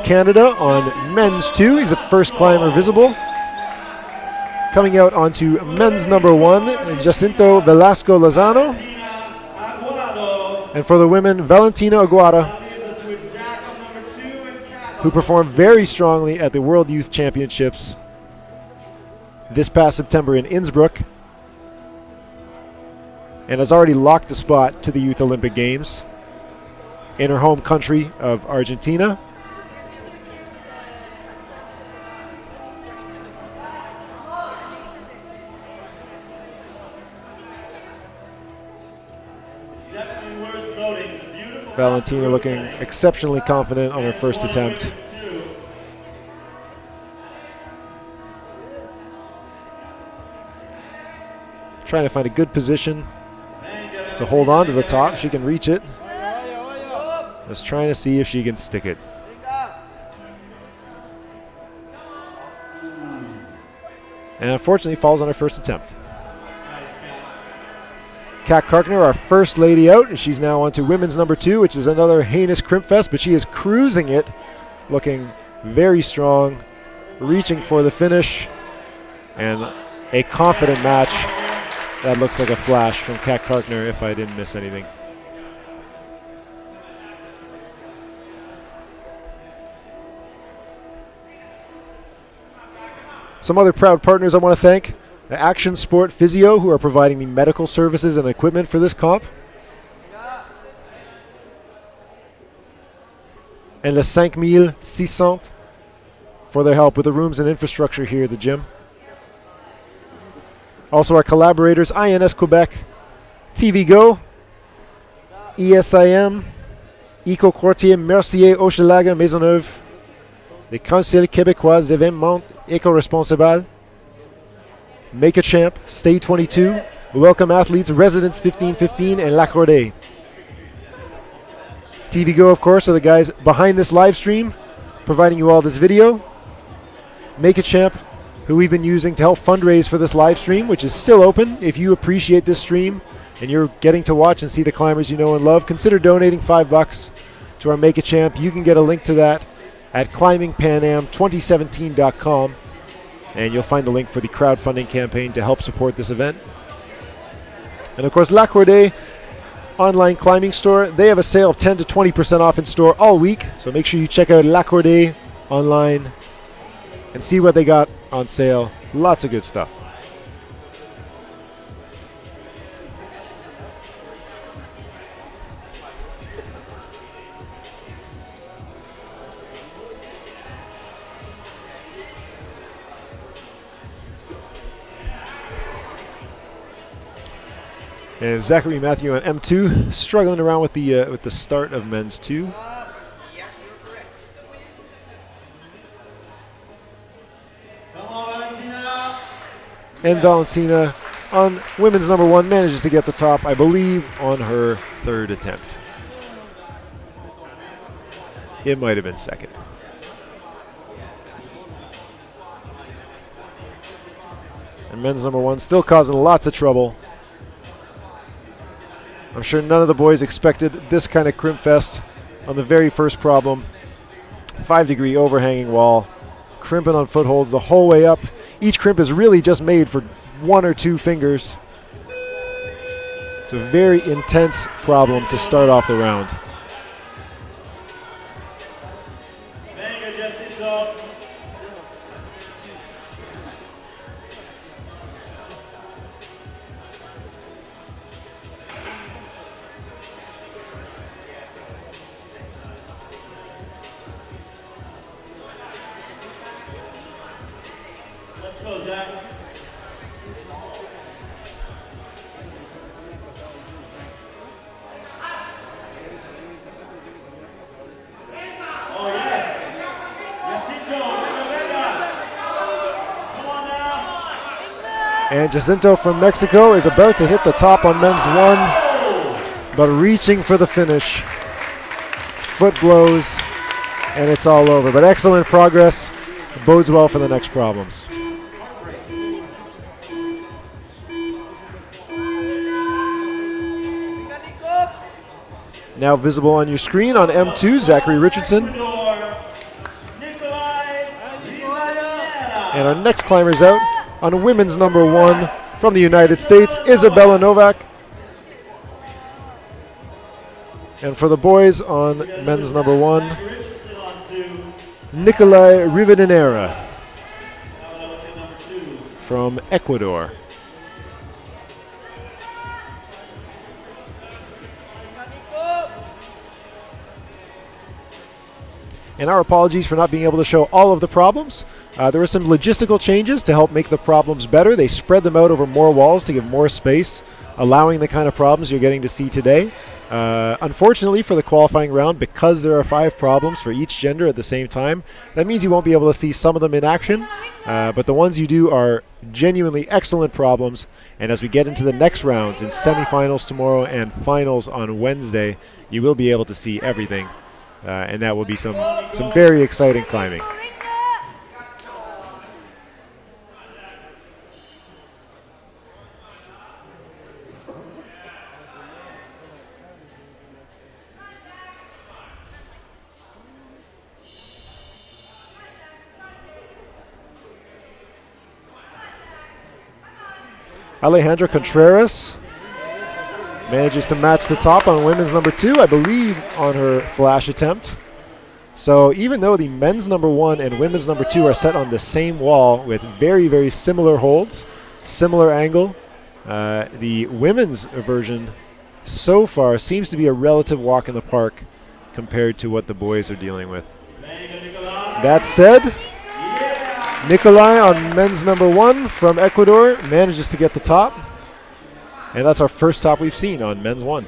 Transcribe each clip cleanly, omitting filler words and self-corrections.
Canada on men's 2. He's the first climber visible. Coming out onto men's number 1, Jacinto Velasco Lozano. And for the women, Valentina Aguada, who performed very strongly at the World Youth Championships this past September in Innsbruck, and has already locked a spot to the Youth Olympic Games in her home country of Argentina. Valentina looking exceptionally confident on her first attempt. Trying to find a good position to hold on to the top. She can reach it. Just trying to see if she can stick it. And unfortunately falls on her first attempt. Kat Karkner, our first lady out, and she's now on to women's number 2, which is another heinous crimp fest, but she is cruising it, looking very strong, reaching for the finish, and a confident match. That looks like a flash from Kat Karkner if I didn't miss anything. Some other proud partners I want to thank. The Action Sport Physio, who are providing the medical services and equipment for this comp. And Le 5600 for their help with the rooms and infrastructure here at the gym. Also our collaborators, INS Quebec, TV Go, ESIM, Eco Quartier, Mercier, Hochelaga, Maisonneuve, les Conseils Québécois d'événements éco-responsables, Make a Champ, Stay 22, Welcome Athletes, Residents 1515, and L'Accordé. TV Go, of course, are the guys behind this live stream, providing you all this video. Make a Champ, who we've been using to help fundraise for this live stream, which is still open. If you appreciate this stream and you're getting to watch and see the climbers you know and love, consider donating $5 to our Make a Champ. You can get a link to that at climbingpanam2017.com. And you'll find the link for the crowdfunding campaign to help support this event. And of course, L'Accordé online climbing store, they have a sale of 10 to 20% off in store all week. So make sure you check out L'Accordé online and see what they got on sale. Lots of good stuff. And Zachary Matthew on M2, struggling around with the start of men's 2. And Valentina on women's number 1 manages to get the top, I believe, on her 3rd attempt. It might have been 2nd. And men's number 1 still causing lots of trouble. I'm sure none of the boys expected this kind of crimp fest on the very first problem. 5-degree overhanging wall, crimping on footholds the whole way up. Each crimp is really just made for 1 or 2 fingers. It's a very intense problem to start off the round. And Jacinto from Mexico is about to hit the top on men's 1, but reaching for the finish. Foot blows, and it's all over. But excellent progress. Bodes well for the next problems. Now visible on your screen on M2, Zachary Richardson. And our next climber's out on women's number 1 from the United States, Isabella Novak. And for the boys on men's number 1, Nikolai Rivadeneira from Ecuador. And our apologies for not being able to show all of the problems. There were some logistical changes to help make the problems better. They spread them out over more walls to give more space, allowing the kind of problems you're getting to see today. Unfortunately for the qualifying round, because there are 5 problems for each gender at the same time, that means you won't be able to see some of them in action, but the ones you do are genuinely excellent problems. And as we get into the next rounds in semifinals tomorrow and finals on Wednesday, you will be able to see everything, and that will be some very exciting climbing. Alejandra Contreras manages to match the top on women's number 2, I believe, on her flash attempt. So even though the men's number 1 and women's number 2 are set on the same wall with very, very similar holds, similar angle, the women's version so far seems to be a relative walk in the park compared to what the boys are dealing with. That said, Nikolai on men's number 1 from Ecuador manages to get the top. And that's our first top we've seen on men's 1.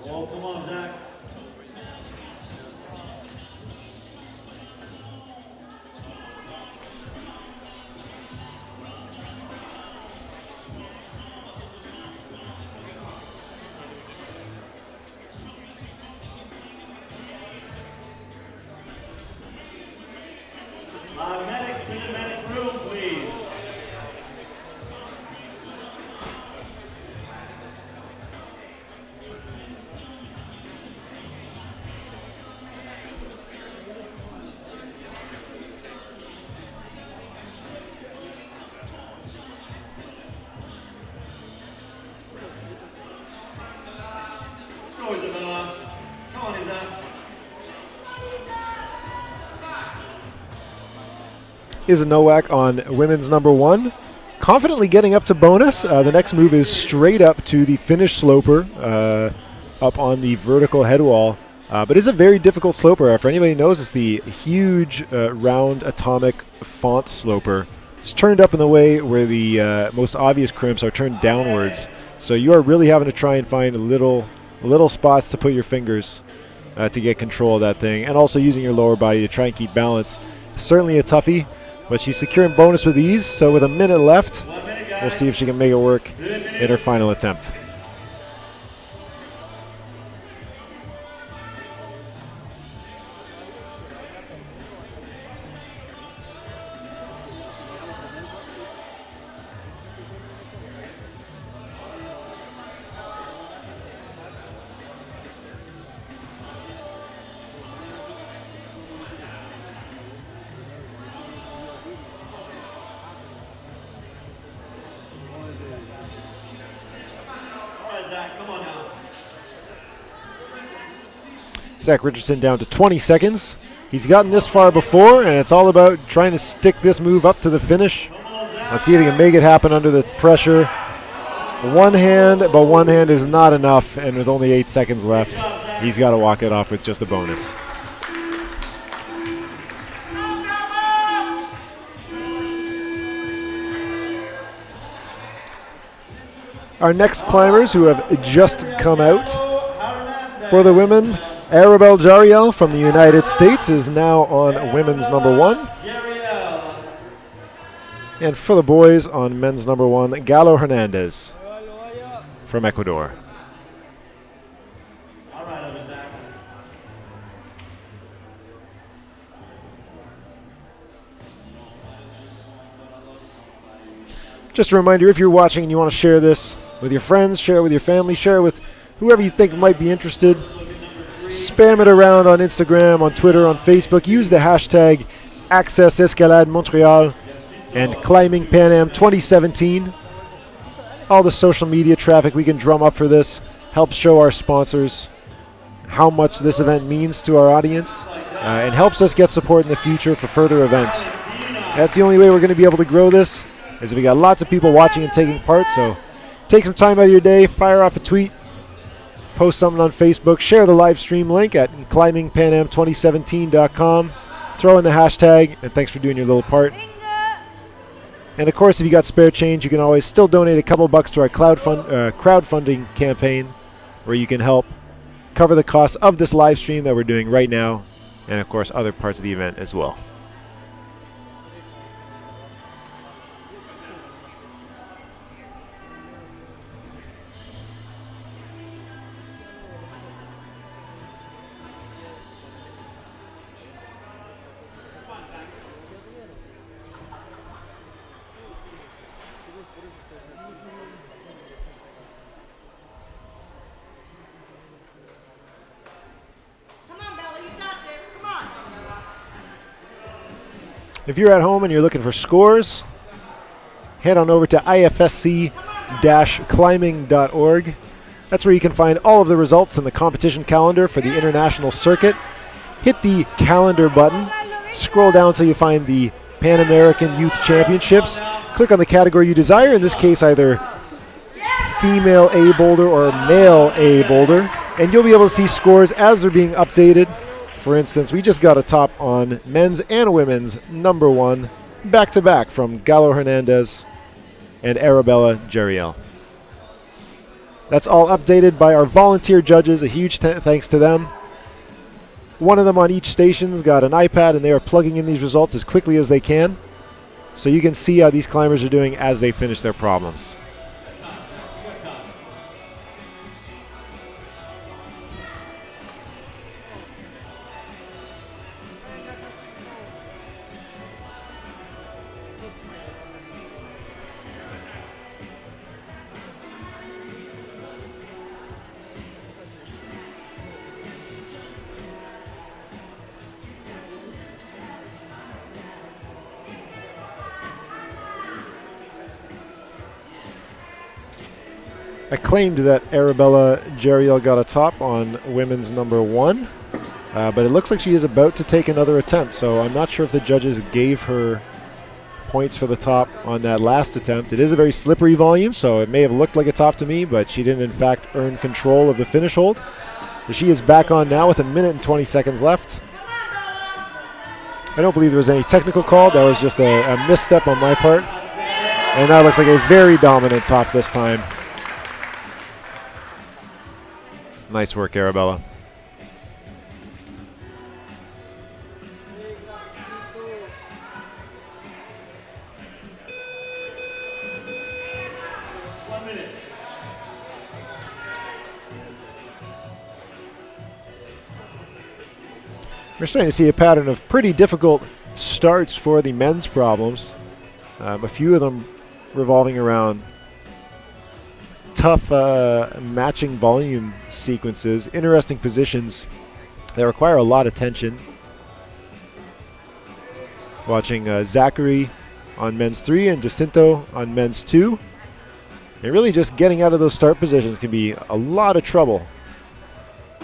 Oh, come on, Zach. Medic to the medic room, please. Novak on women's number 1, confidently getting up to bonus. The next move is straight up to the finish sloper, up on the vertical head wall. But it's a very difficult sloper. For anybody who knows, it's the huge round atomic font sloper. It's turned up in the way where the most obvious crimps are turned downwards. So you are really having to try and find little spots to put your fingers to get control of that thing, and also using your lower body to try and keep balance. Certainly a toughie, but she's securing bonus with ease. So with a minute left, we'll see if she can make it work in her final attempt. Zach Richardson down to 20 seconds. He's gotten this far before, and it's all about trying to stick this move up to the finish. Let's see if he can make it happen under the pressure. One hand, but one hand is not enough, and with only 8 seconds left, he's got to walk it off with just a bonus. Our next climbers who have just come out For the women, Arabelle Jariel from the United States is now on women's number 1. And for the boys, on men's number 1, Galo Hernandez from Ecuador. Just a reminder, if you're watching and you want to share this with your friends, share it with your family, share it with whoever you think might be interested, spam it around on Instagram, on Twitter, on Facebook. Use the hashtag Accès Escalade Montreal and Climbing Pan Am 2017. All the social media traffic we can drum up for this helps show our sponsors how much this event means to our audience and helps us get support in the future for further events. That's the only way we're going to be able to grow this, is if we got lots of people watching and taking part. So take some time out of your day, fire off a tweet, post something on Facebook, share the live stream link at climbingpanam2017.com, throw in the hashtag, and thanks for doing your little part. And of course, if you got spare change, you can always still donate a couple bucks to our crowdfunding campaign, where you can help cover the costs of this live stream that we're doing right now, and of course other parts of the event as well. If you're at home and you're looking for scores, head on over to ifsc-climbing.org. That's where you can find all of the results and the competition calendar for the international circuit. Hit the calendar button, scroll down until you find the Pan American Youth Championships. Click on the category you desire, in this case either female A boulder or male A boulder, and you'll be able to see scores as they're being updated. For instance, we just got a top on men's and women's number 1, back-to-back from Galo Hernandez and Arabella Jariel. That's all updated by our volunteer judges. A huge thanks to them. One of them on each station's got an iPad, and they are plugging in these results as quickly as they can, so you can see how these climbers are doing as they finish their problems. I claimed that Arabella Jariel got a top on women's number 1, but it looks like she is about to take another attempt, so I'm not sure if the judges gave her points for the top on that last attempt. It is a very slippery volume, so it may have looked like a top to me, but she didn't in fact earn control of the finish hold. But she is back on now with 1 minute and 20 seconds left. I don't believe there was any technical call. That was just a misstep on my part. And that looks like a very dominant top this time. Nice work, Arabella. We're starting to see a pattern of pretty difficult starts for the men's problems. A few of them revolving around tough matching volume sequences, interesting positions that require a lot of tension. Watching Zachary on men's 3 and Jacinto on men's 2. And really just getting out of those start positions can be a lot of trouble.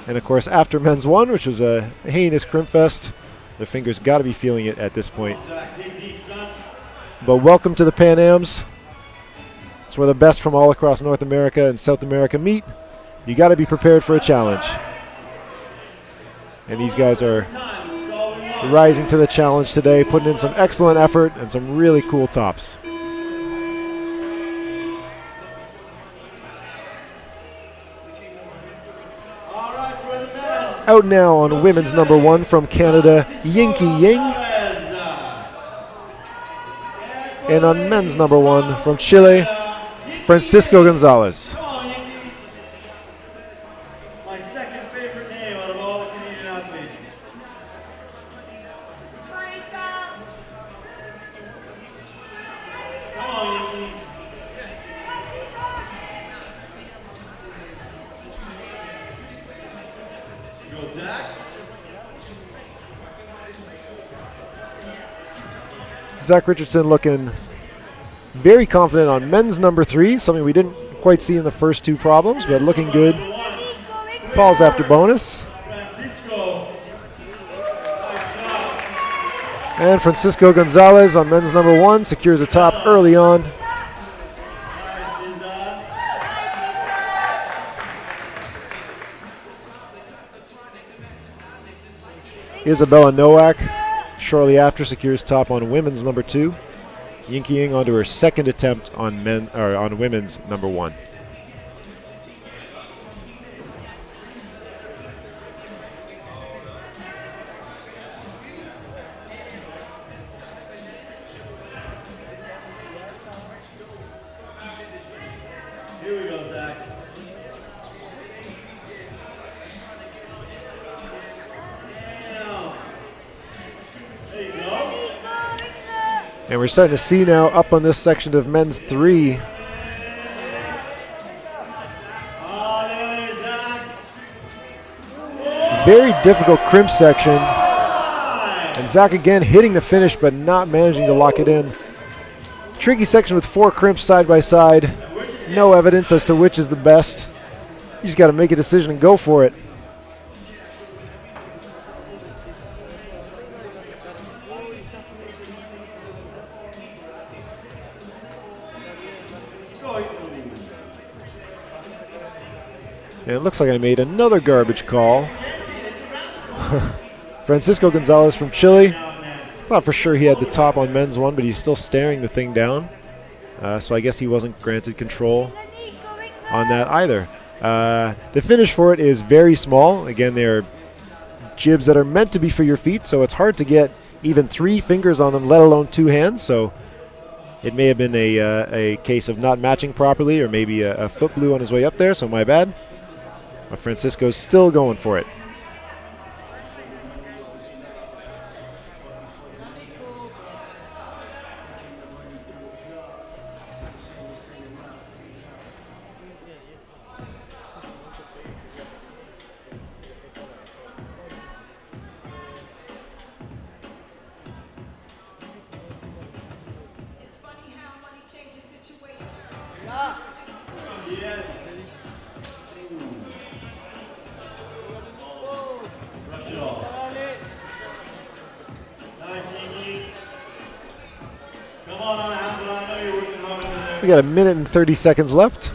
And of course, after men's 1, which was a heinous crimp fest, their fingers got to be feeling it at this point. But welcome to the Pan Ams. It's where the best from all across North America and South America meet. You got to be prepared for a challenge. And these guys are rising to the challenge today, putting in some excellent effort and some really cool tops. All right, Out now on women's number 1 from Canada, Yinky Ying. And on men's number 1 from Chile, Francisco Gonzalez. My second favorite name out of all the Canadian athletes. Come on, Yankee. Go, Zach. Zach Richardson looking very confident on men's number 3, something we didn't quite see in the first 2 problems, but looking good. Falls after bonus. Francisco. And Francisco Gonzalez on men's number 1 secures a top early on. Isabella Nowak shortly after secures top on women's number 2. Yinky Ying onto her second attempt on women's number 1. Here we go, Zach. There you go. And we're starting to see now up on this section of men's 3. Very difficult crimp section. And Zach again hitting the finish but not managing to lock it in. Tricky section with 4 crimps side by side. No evidence as to which is the best. You just got to make a decision and go for it. And it looks like I made another garbage call. Francisco Gonzalez from Chile. Thought for sure he had the top on men's 1, but he's still staring the thing down. So I guess he wasn't granted control on that either. The finish for it is very small. Again, they're jibs that are meant to be for your feet, so it's hard to get even 3 fingers on them, let alone 2 hands. So it may have been a case of not matching properly, or maybe a foot blew on his way up there, so my bad. But Francisco's still going for it. Yes. Brush it off. Nice, Yankee. Come on, I know you're working hard over there. We got a minute and 30 seconds left.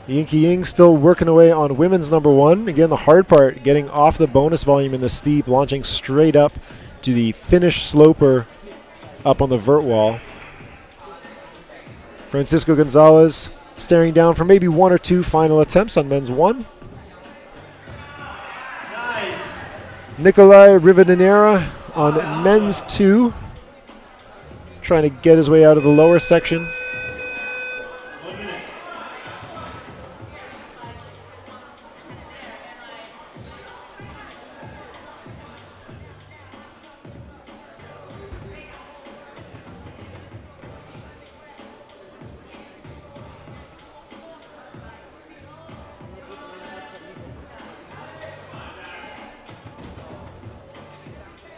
Yinky Ying still working away on women's number 1. Again, the hard part, getting off the bonus volume in the steep, launching straight up to the finish sloper up on the vert wall. Francisco Gonzalez staring down for maybe 1 or 2 final attempts on men's 1. Nice. Nikolai Rivadenera on men's 2. Trying to get his way out of the lower section. 1 minute.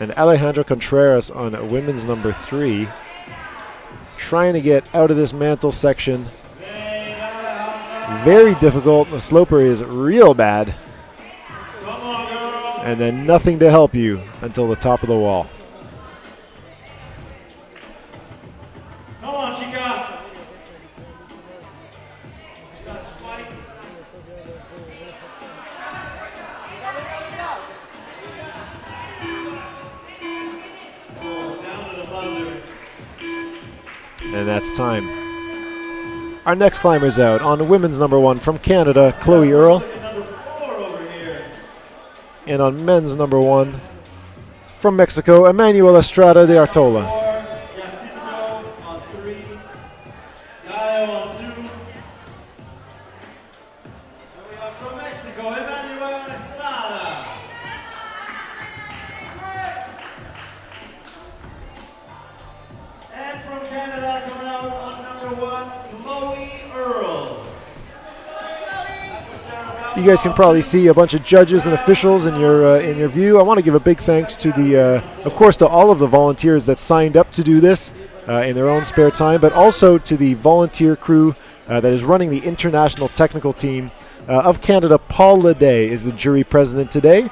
And Alejandro Contreras on women's number 3. Trying to get out of this mantle section. Very difficult. The sloper is real bad. Come on, girl. And then nothing to help you until the top of the wall. Come on, Chica. That's fight. Oh, down to the buzzer. And that's time. Our next climber's out on women's number 1 from Canada, Chloe Earl. Number 4 over here. And on men's number 1, from Mexico, Emmanuel Estrada de Artola. On 3. Gallo on 2. And we have from Mexico, Emmanuel Estrada. And from Canada, coming out on number 1, Chloe Earl. You guys can probably see a bunch of judges and officials in your view. I want to give a big thanks to the, of course, to all of the volunteers that signed up to do this in their own spare time, but also to the volunteer crew that is running the international technical team of Canada. Paul Leday is the jury president today.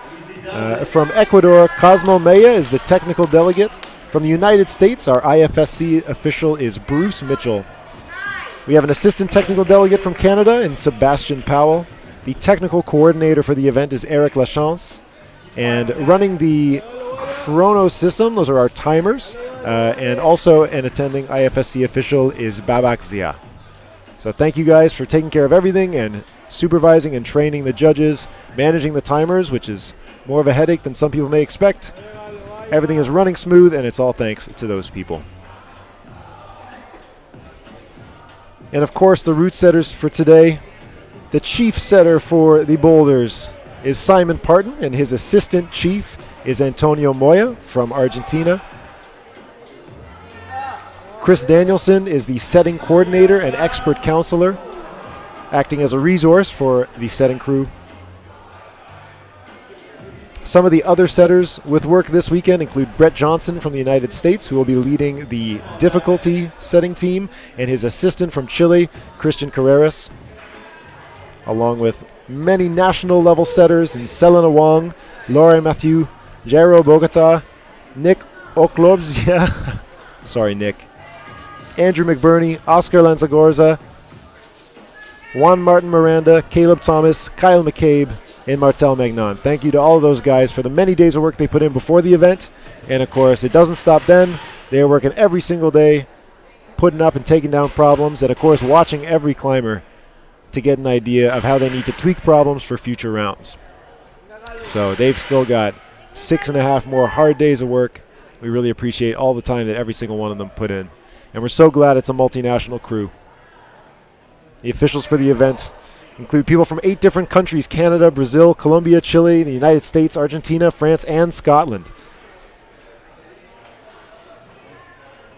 From Ecuador, Cosmo Maya is the technical delegate. From the United States, our IFSC official is Bruce Mitchell. We have an assistant technical delegate from Canada in Sebastian Powell. The technical coordinator for the event is Eric Lachance. And running the chrono system, those are our timers. And also an attending IFSC official is Babak Zia. So thank you guys for taking care of everything and supervising and training the judges, managing the timers, which is more of a headache than some people may expect. Everything is running smooth, and it's all thanks to those people. And of course, the route setters for today. The chief setter for the boulders is Simon Parton, and his assistant chief is Antonio Moya from Argentina. Chris Danielson is the setting coordinator and expert counselor, acting as a resource for the setting crew. Some of the other setters with work this weekend include Brett Johnson from the United States, who will be leading the difficulty setting team, and his assistant from Chile, Christian Carreras, along with many national level setters in Selena Wong, Laura Matthew, Jairo Bogota, Nick Oklobzia, sorry Nick, Andrew McBurney, Oscar Lanzagorza, Juan Martin Miranda, Caleb Thomas, Kyle McCabe, and Martel Magnon. Thank you to all of those guys for the many days of work they put in before the event. And of course, it doesn't stop then. They are working every single day, putting up and taking down problems, and of course, watching every climber to get an idea of how they need to tweak problems for future rounds. So they've still got 6.5 more hard days of work. We really appreciate all the time that every single one of them put in. And we're so glad it's a multinational crew. The officials for the event include people from 8 different countries: Canada, Brazil, Colombia, Chile, the United States, Argentina, France, and Scotland.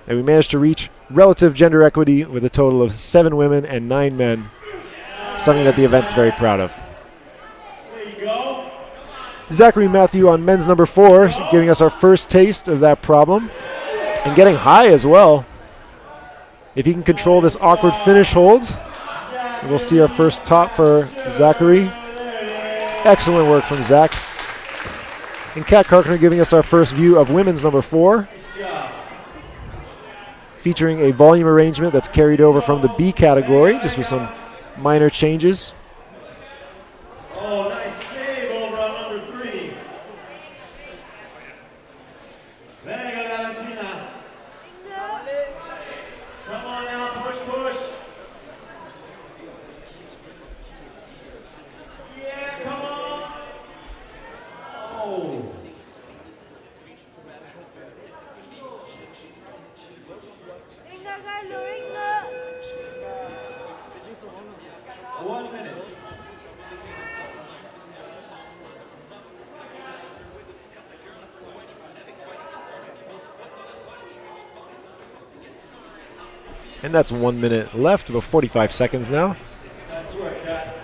And we managed to reach relative gender equity with a total of 7 women and 9 men, something that the event's very proud of. There you go. Zachary Matthew on men's number 4, giving us our first taste of that problem, and getting high as well. If he can control this awkward finish hold, we'll see our first top for Zachary. Excellent work from Zach. And Kat Karkner giving us our first view of women's number 4, featuring a volume arrangement that's carried over from the B category, just with some minor changes. Oh, nice save over on number 3. Very good, Valentina. Come on now, push, push. Yeah, come on. Oh. And that's 1 minute left, about 45 seconds now. That's work, Kat.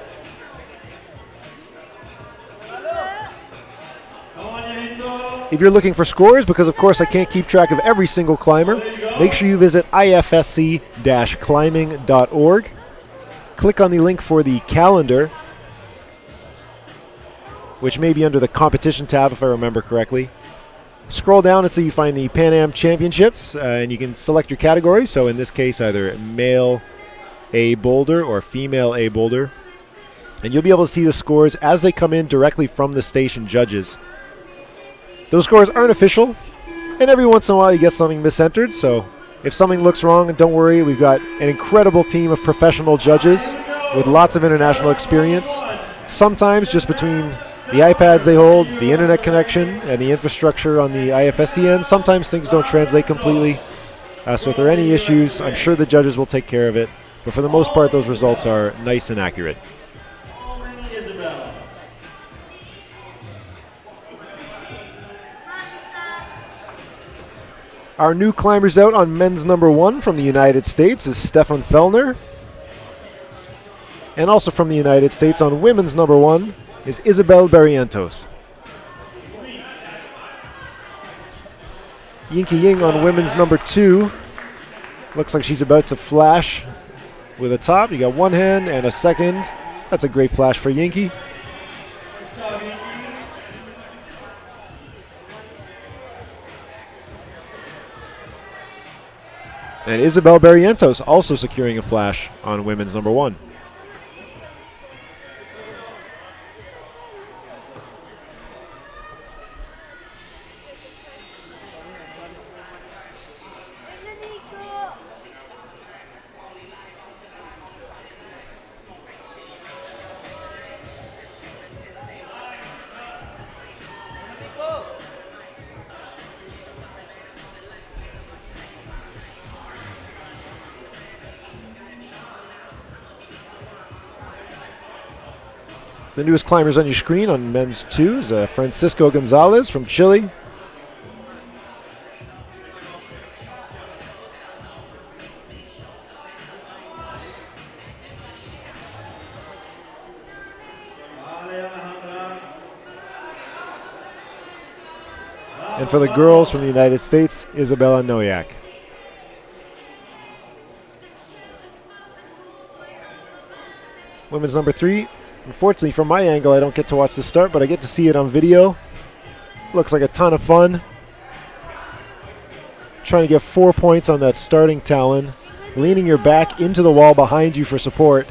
Come on, Yahito. If you're looking for scores, because of course I can't keep track of every single climber, make sure you visit ifsc-climbing.org. Click on the link for the calendar, which may be under the competition tab if I remember correctly. Scroll down until you find the Pan Am Championships, and you can select your category. So in this case, either male A boulder or female A boulder. And you'll be able to see the scores as they come in directly from the station judges. Those scores aren't official, and every once in a while you get something misentered. So if something looks wrong, don't worry. We've got an incredible team of professional judges with lots of international experience. Sometimes just between the iPads they hold, the internet connection, and the infrastructure on the IFSC end. Sometimes things don't translate completely. So if there are any issues, I'm sure the judges will take care of it. But for the most part, those results are nice and accurate. Our new climbers out on men's number 1 from the United States is Stefan Fellner. And also from the United States on women's number 1 is Isabel Barrientos. Yinky Ying on women's number 2. Looks like she's about to flash with a top. You got one hand and a second. That's a great flash for Yinky. And Isabel Barrientos also securing a flash on women's number 1. The newest climbers on your screen on men's 2 is Francisco Gonzalez from Chile. And for the girls from the United States, Isabella Noyak. Women's number 3. Unfortunately, from my angle, I don't get to watch the start, but I get to see it on video. Looks like a ton of fun. Trying to get 4 points on that starting talon. Leaning your back into the wall behind you for support.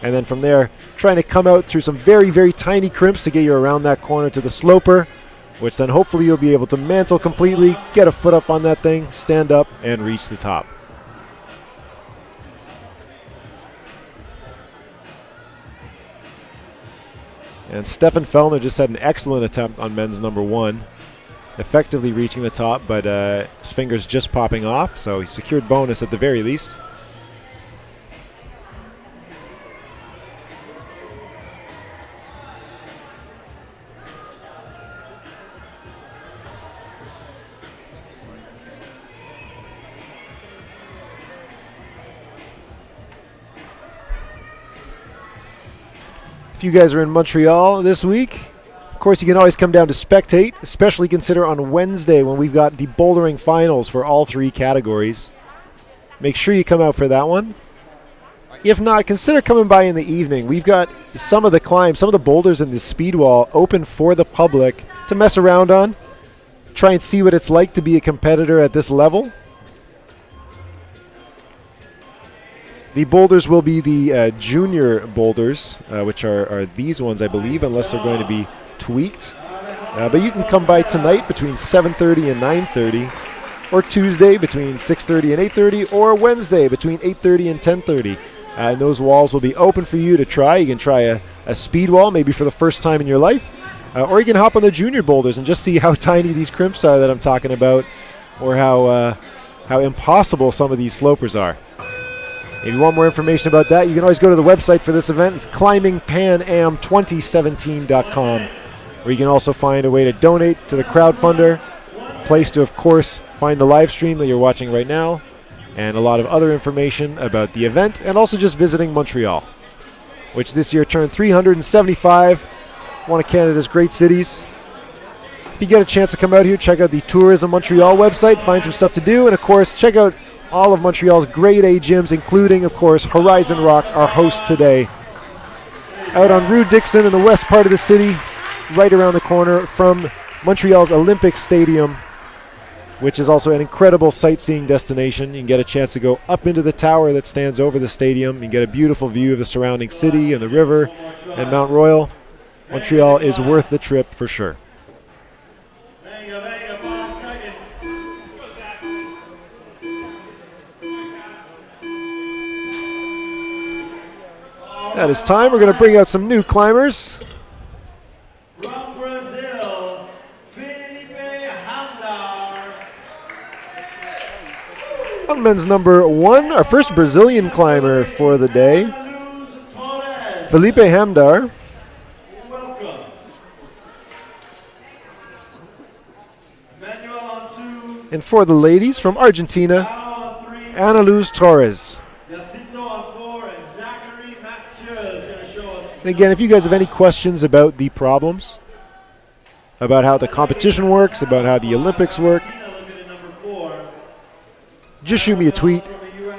And then from there, trying to come out through some very, very tiny crimps to get you around that corner to the sloper, which then hopefully you'll be able to mantle completely, get a foot up on that thing, stand up, and reach the top. And Stefan Fellner just had an excellent attempt on men's number 1, effectively reaching the top, but his fingers just popping off, so he secured bonus at the very least. If you guys are in Montreal this week, of course you can always come down to spectate, especially consider on Wednesday when we've got the bouldering finals for all 3 categories. Make sure you come out for that one. If not, consider coming by in the evening. We've got some of the climbs, some of the boulders in the speed wall open for the public to mess around on, try and see what it's like to be a competitor at this level. The boulders will be the junior boulders, which are these ones, I believe, unless they're going to be tweaked. But you can come by tonight between 7:30 and 9:30, or Tuesday between 6:30 and 8:30, or Wednesday between 8:30 and 10:30. And those walls will be open for you to try. You can try a speed wall, maybe for the first time in your life, or you can hop on the junior boulders and just see how tiny these crimps are that I'm talking about, or how impossible some of these slopers are. If you want more information about that, you can always go to the website for this event. It's climbingpanam2017.com, where you can also find a way to donate to the crowdfunder, a place to, of course, find the live stream that you're watching right now, and a lot of other information about the event, and also just visiting Montreal, which this year turned 375, one of Canada's great cities. If you get a chance to come out here, check out the Tourism Montreal website, find some stuff to do, and of course, check out all of Montreal's grade A gyms, including, of course, Horizon Rock, our host today. Out on Rue Dixon in the west part of the city, right around the corner from Montreal's Olympic Stadium, which is also an incredible sightseeing destination. You can get a chance to go up into the tower that stands over the stadium. You can get a beautiful view of the surrounding city and the river and Mount Royal. Montreal is worth the trip for sure. That is time. We're going to bring out some new climbers. On men's number 1, our first Brazilian climber for the day, Felipe Hamdar. And for the ladies, from Argentina, Ana Luz Torres. And again, if you guys have any questions about the problems, about how the competition works, about how the Olympics work, just shoot me a tweet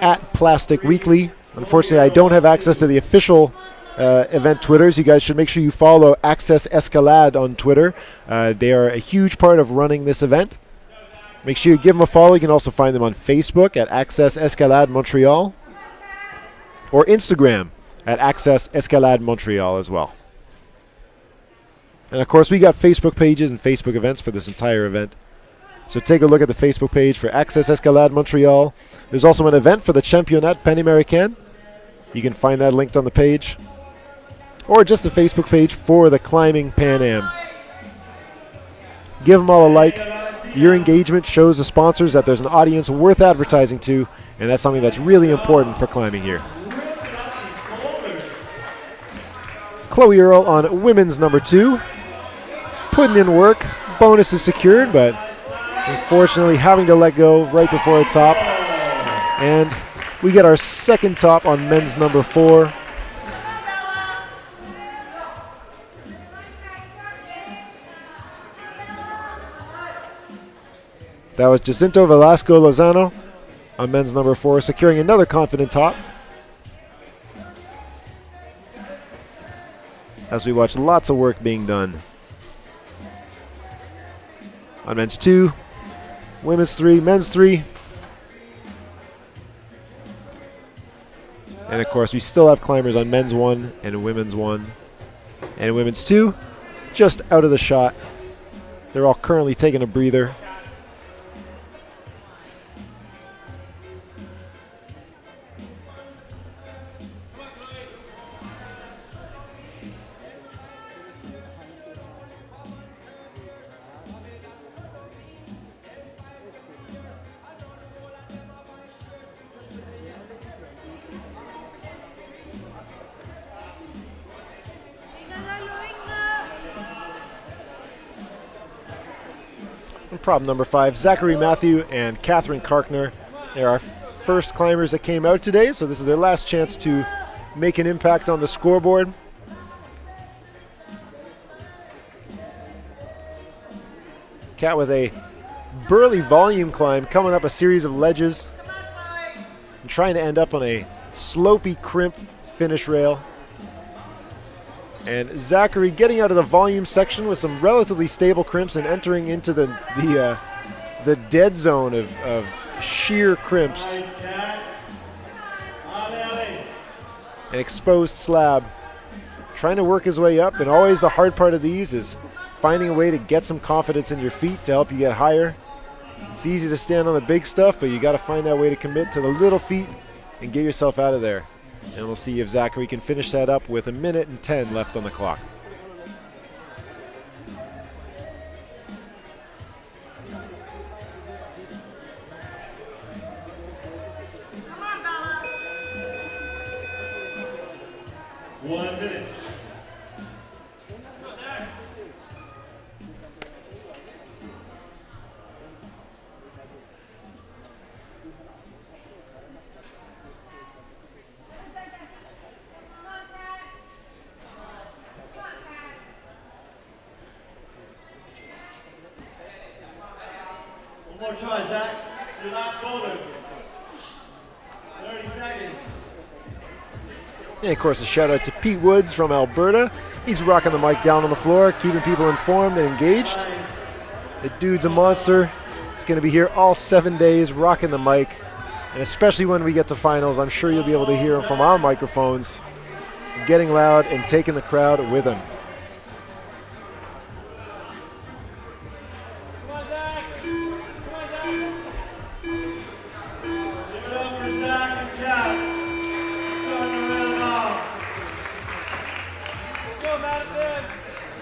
at Plastic Weekly. Unfortunately, I don't have access to the official event Twitters. You guys should make sure you follow Access Escalade on Twitter. They are a huge part of running this event. Make sure you give them a follow. You can also find them on Facebook at Access Escalade Montreal or Instagram at Access Escalade Montreal as well. And of course, we got Facebook pages and Facebook events for this entire event. So take a look at the Facebook page for Access Escalade Montreal. There's also an event for the Championnat Panaméricain. You can find that linked on the page. Or just the Facebook page for the Climbing Pan Am. Give them all a like. Your engagement shows the sponsors that there's an audience worth advertising to, and that's something that's really important for climbing here. Chloe Earl on women's number 2. Putting in work. Bonus is secured, but unfortunately having to let go right before the top. And we get our second top on men's number 4. That was Jacinto Velasco Lozano on men's number 4, securing another confident top. As we watch lots of work being done. On men's 2, women's 3, men's 3. And of course, we still have climbers on men's 1 and women's 1. And women's 2, just out of the shot. They're all currently taking a breather. Problem number 5, Zachary Matthew and Catherine Karkner. They're our first climbers that came out today, so this is their last chance to make an impact on the scoreboard. Cat with a burly volume climb, coming up a series of ledges and trying to end up on a slopey crimp finish rail. And Zachary getting out of the volume section with some relatively stable crimps and entering into the dead zone of sheer crimps. An exposed slab. Trying to work his way up, and always the hard part of these is finding a way to get some confidence in your feet to help you get higher. It's easy to stand on the big stuff, but you got to find that way to commit to the little feet and get yourself out of there. And we'll see if Zachary can finish that up with 1:10 left on the clock. Come on, Bella. 1 minute. One more try, Zach. Your last boulder. 30 seconds. And of course, a shout out to Pete Woods from Alberta. He's rocking the mic down on the floor, keeping people informed and engaged. Nice. The dude's a monster. He's going to be here all 7 days, rocking the mic. And especially when we get to finals, I'm sure you'll be able to hear him from our microphones, getting loud and taking the crowd with him.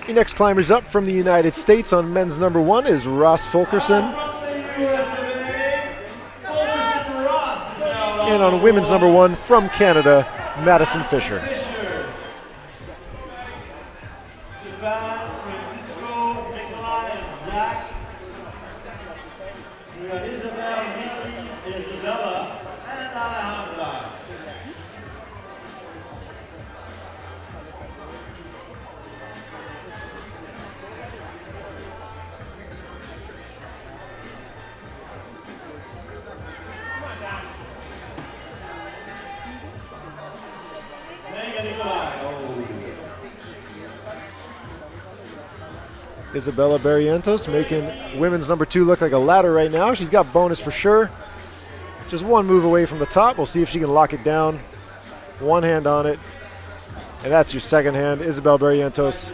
Your next climbers up from the United States on men's number 1 is Ross Fulkerson. From the USA, Fulkerson Ross. And on women's number 1 from Canada, Madison Fisher. Isabella Barrientos making women's number 2 look like a ladder right now. She's got bonus for sure. Just one move away from the top. We'll see if she can lock it down. One hand on it. And that's your second hand. Isabella Barrientos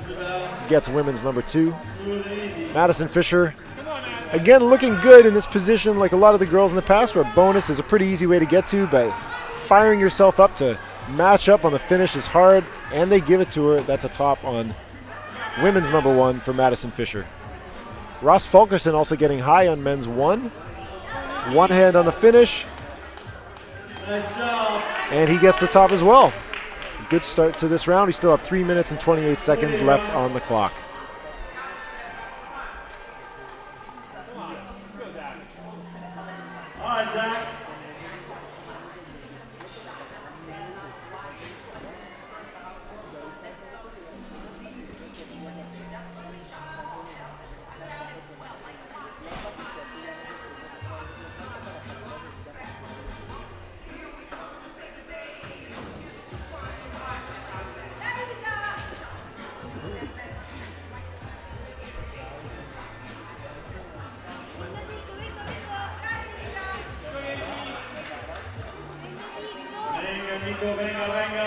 gets women's number 2. Madison Fisher, again, looking good in this position like a lot of the girls in the past, where bonus is a pretty easy way to get to, but firing yourself up to match up on the finish is hard, and they give it to her. That's a top on women's number 1 for Madison Fisher. Ross Fulkerson also getting high on men's 1. One hand on the finish. Nice job. And he gets the top as well. Good start to this round. We still have 3 minutes and 28 seconds left on the clock. All right, Zach. Venga, venga, venga.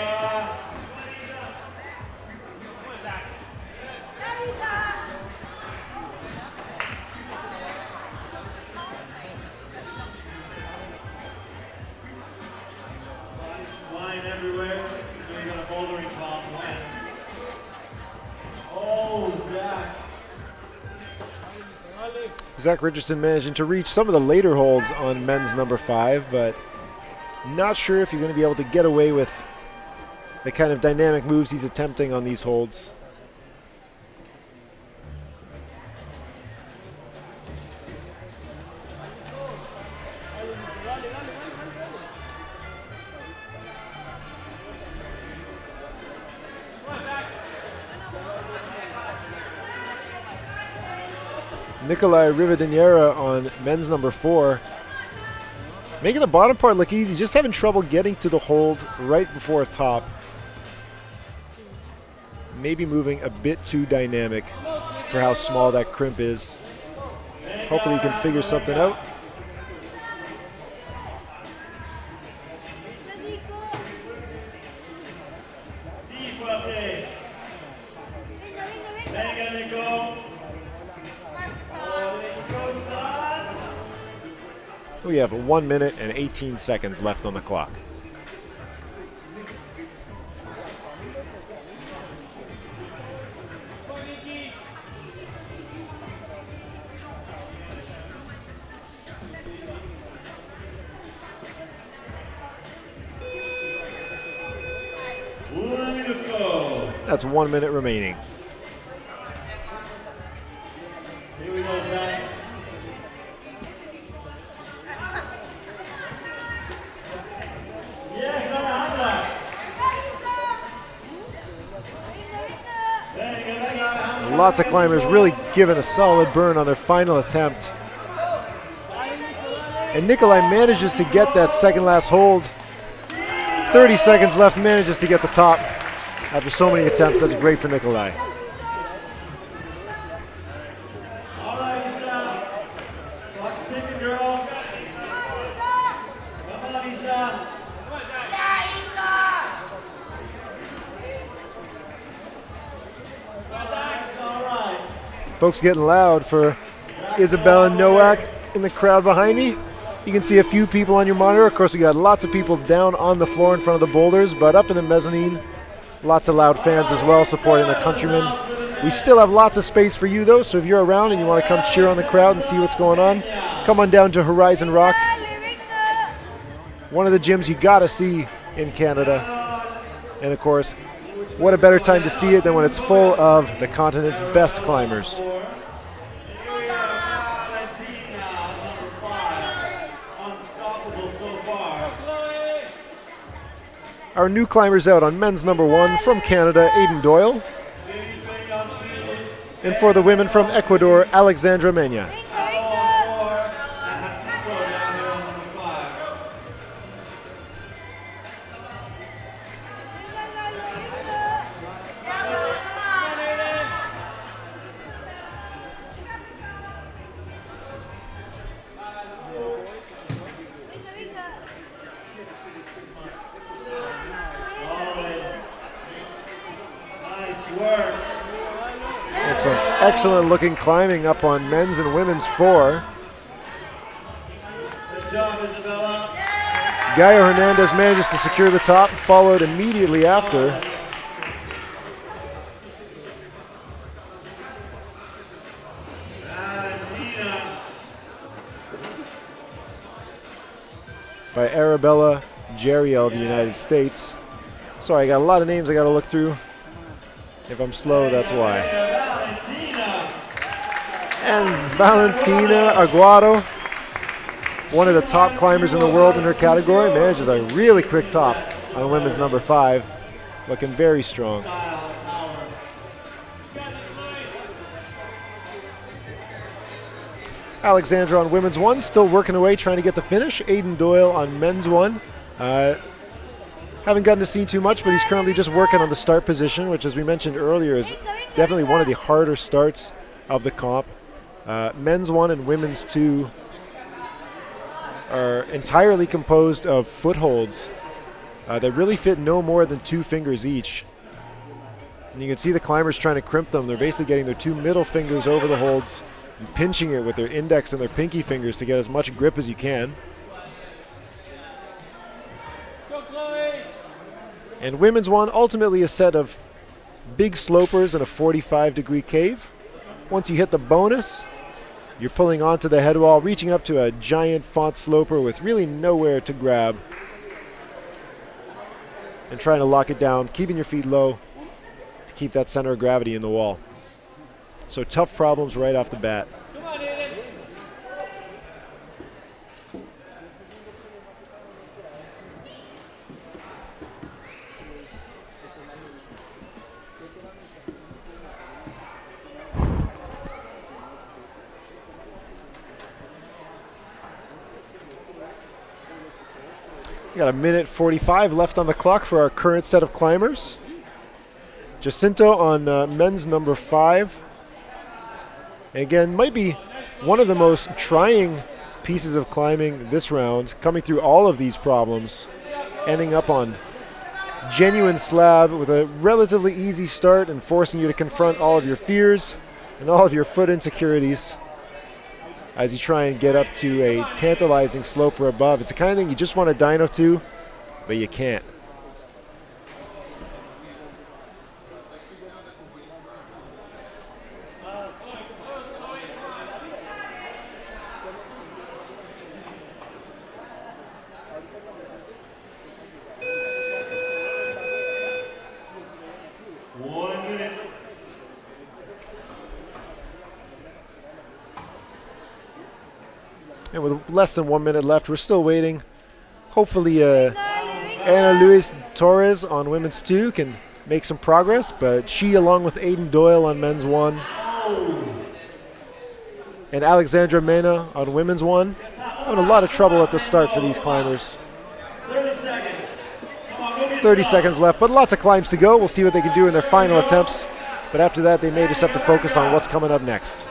Body's flying everywhere. You're going to bouldering top land. Oh, Zach. Zach Richardson managing to reach some of the later holds on men's number 5, but not sure if you're going to be able to get away with the kind of dynamic moves he's attempting on these holds. Nikolai Rivadiniera on men's number 4. Making the bottom part look easy, just having trouble getting to the hold right before top. Maybe moving a bit too dynamic for how small that crimp is. Hopefully he can figure something out. We have 1 minute and 18 seconds left on the clock. That's 1 minute remaining. Here we go, Zach. Yes, lots of climbers really giving a solid burn on their final attempt. And Nikolai manages to get that second last hold. 30 seconds left, manages to get the top. After so many attempts, that's great for Nikolai. All right, Isa. Clock's ticking, girl. Come on, Isa. That's all right. Folks getting loud for Isabella Nowak in the crowd behind me. You can see a few people on your monitor. Of course, we got lots of people down on the floor in front of the boulders, but up in the mezzanine, lots of loud fans as well supporting their countrymen. We still have lots of space for you though, so if you're around and you want to come cheer on the crowd and see what's going on, come on down to Horizon Rock. one of the gyms you gotta see in Canada. And of course, what a better time to see it than when it's full of the continent's best climbers. Our new climbers out on men's number 1 from Canada, Aiden Doyle. And for the women from Ecuador, Alexandra Mena. And some excellent looking climbing up on men's and women's 4. Good job, Isabella. Gallo Hernandez manages to secure the top, followed immediately after. By Arabella Jeriel of the United States. Sorry, I got a lot of names I got to look through. If I'm slow, that's why. And Valentina Aguado, one of the top climbers in the world in her category, manages a really quick top on women's number 5, looking very strong. Alexandra on women's 1, still working away, trying to get the finish. Aiden Doyle on men's 1. Haven't gotten to see too much, but he's currently just working on the start position, which, as we mentioned earlier, is definitely one of the harder starts of the comp. Men's 1 and women's 2 are entirely composed of footholds that really fit no more than 2 fingers each. And you can see the climbers trying to crimp them. They're basically getting their 2 middle fingers over the holds and pinching it with their index and their pinky fingers to get as much grip as you can. And women's 1, ultimately a set of big slopers and a 45-degree cave. Once you hit the bonus, you're pulling onto the head wall, reaching up to a giant font sloper with really nowhere to grab. And trying to lock it down, keeping your feet low to keep that center of gravity in the wall. So tough problems right off the bat. We got a minute 45 left on the clock for our current set of climbers. Jacinto on men's number 5. Again, might be one of the most trying pieces of climbing this round, coming through all of these problems, ending up on genuine slab with a relatively easy start and forcing you to confront all of your fears and all of your foot insecurities as you try and get up to a tantalizing slope or above. It's the kind of thing you just want to dyno to, but you can't. And with less than 1 minute left, we're still waiting. Hopefully Ana Luis Torres on women's 2 can make some progress, but she, along with Aiden Doyle on men's 1 and Alexandra Mena on women's 1, having a lot of trouble at the start for these climbers. 30 seconds left, but lots of climbs to go. We'll see what they can do in their final attempts, but after that they may just have to focus on what's coming up next.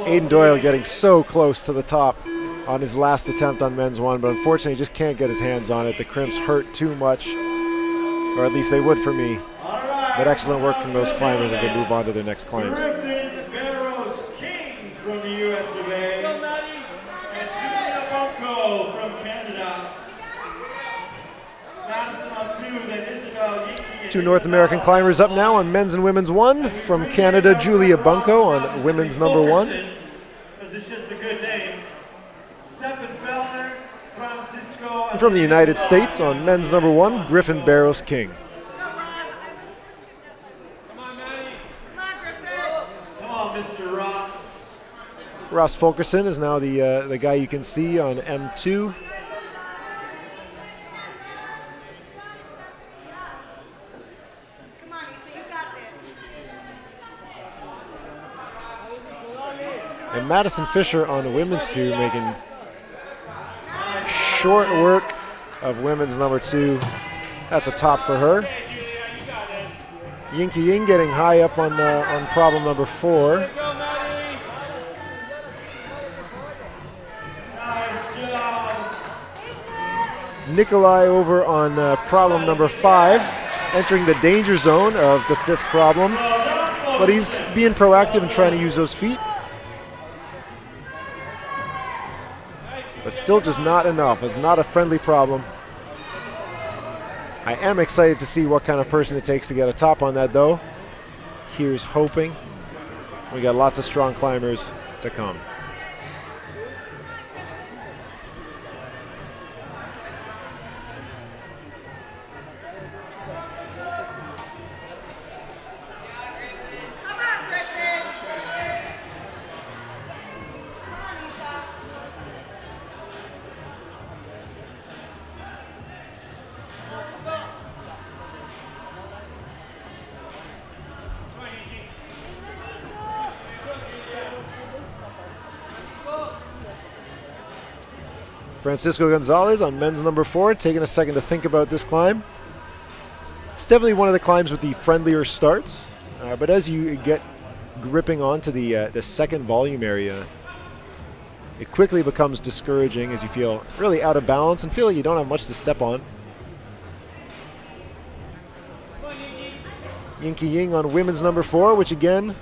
Aiden Doyle getting so close to the top on his last attempt on men's 1, but unfortunately just can't get his hands on it. The crimps hurt too much, or at least they would for me. But excellent work from those climbers as they move on to their next climbs. King from the US of A. And Julia Bunko from Canada. Two North American climbers up now on men's and women's one. From Canada, Julia Bunko on women's number one. It's just a good name. Stephen Fellner, Francisco. And from the United States on men's number one, Griffin Barrows King. Come on, Mr. Ross. Ross Fulkerson is now the guy you can see on M2. And Madison Fisher on the women's two, making short work of women's number two. That's a top for her. Yinky Ying getting high up on problem number four. Nikolai over on problem number five, entering the danger zone of the fifth problem. But he's being proactive and trying to use those feet. But still just not enough. It's not a friendly problem. I am excited to see what kind of person it takes to get a top on that, though. Here's hoping. We got lots of strong climbers to come. Francisco Gonzalez on men's number four, taking a second to think about this climb. It's definitely one of the climbs with the friendlier starts, but as you get gripping onto the second volume area, it quickly becomes discouraging as you feel really out of balance and feel like you don't have much to step on. Yinky Ying on women's number four, which again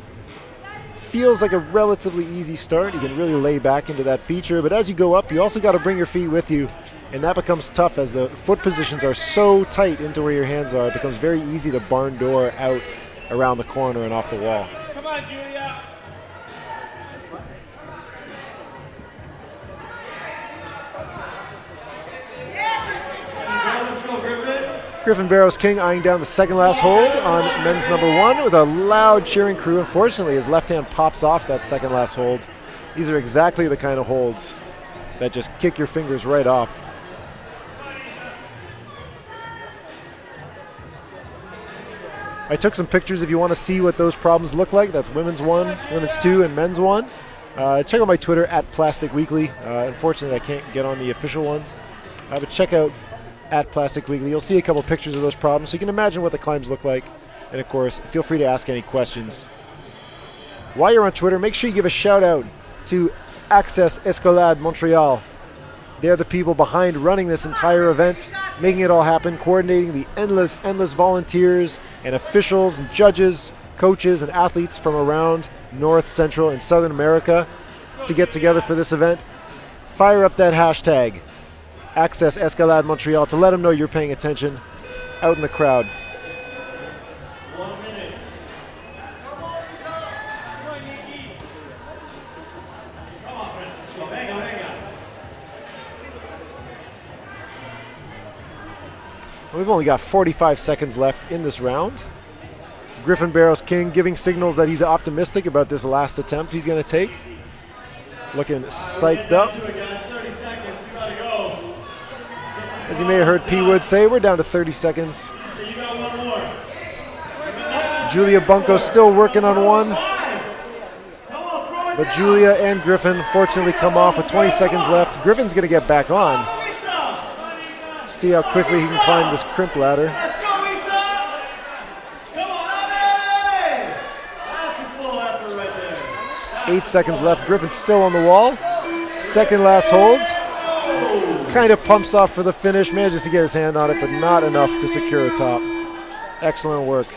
feels like a relatively easy start. You can really lay back into that feature, but as you go up, you also got to bring your feet with you, and that becomes tough as the foot positions are so tight into where your hands are. It becomes very easy to barn door out around the corner and off the wall. Come on, Julia. Let's go, Griffin. Griffin Barrows King eyeing down the second last hold on men's number one with a loud cheering crew. Unfortunately, his left hand pops off that second last hold. These are exactly the kind of holds that just kick your fingers right off. I took some pictures if you want to see what those problems look like. That's women's one, women's two, and men's one. Check out my Twitter at Plastic Weekly. Unfortunately, I can't get on the official ones. But check out at Plastic Weekly. You'll see a couple pictures of those problems so you can imagine what the climbs look like. And of course, feel free to ask any questions. While you're on Twitter, make sure you give a shout out to Accès Escalade Montreal. They're the people behind running this entire event, making it all happen, coordinating the endless volunteers and officials and judges, coaches and athletes from around North, Central, and Southern America to get together for this event. Fire up that hashtag, Accès Escalade Montreal, to let them know you're paying attention out in the crowd. 1 minute. Come on, Francisco. Venga. We've only got 45 seconds left in this round. Griffin Barrows King giving signals that he's optimistic about this last attempt he's going to take. Looking psyched up. As you may have heard P. Wood say, we're down to 30 seconds. Julia Bunko still working on one. But Julia and Griffin fortunately come off with 20 seconds left. Griffin's going to get back on. See how quickly he can climb this crimp ladder. 8 seconds left. Griffin's still on the wall. Second last holds. Kind of pumps off for the finish. Manages to get his hand on it, but not enough to secure a top. Excellent work.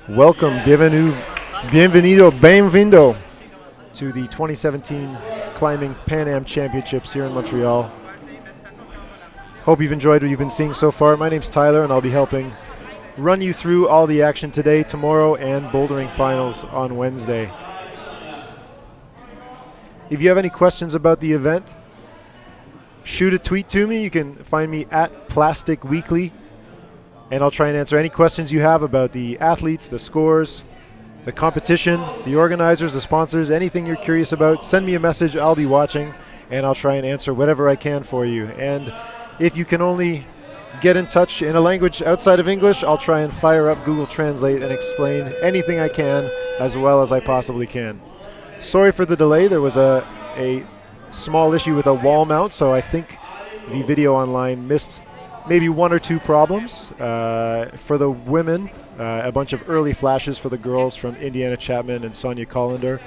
Welcome, bienvenido to the 2017 Climbing Pan Am Championships here in Montreal. Hope you've enjoyed what you've been seeing so far. My name's Tyler, and I'll be helping run you through all the action today, tomorrow, and bouldering finals on Wednesday. If you have any questions about the event, shoot a tweet to me. You can find me at Plastic Weekly, and I'll try and answer any questions you have about the athletes, the scores, the competition, the organizers, the sponsors, anything you're curious about. Send me a message. I'll be watching, and I'll try and answer whatever I can for you. And if you can only get in touch in a language outside of English, I'll try and fire up Google Translate and explain anything I can as well as I possibly can. Sorry for the delay. There was a small issue with a wall mount, so I think the video online missed maybe one or two problems. For the women, a bunch of early flashes for the girls from Indiana Chapman and Sonia Collender.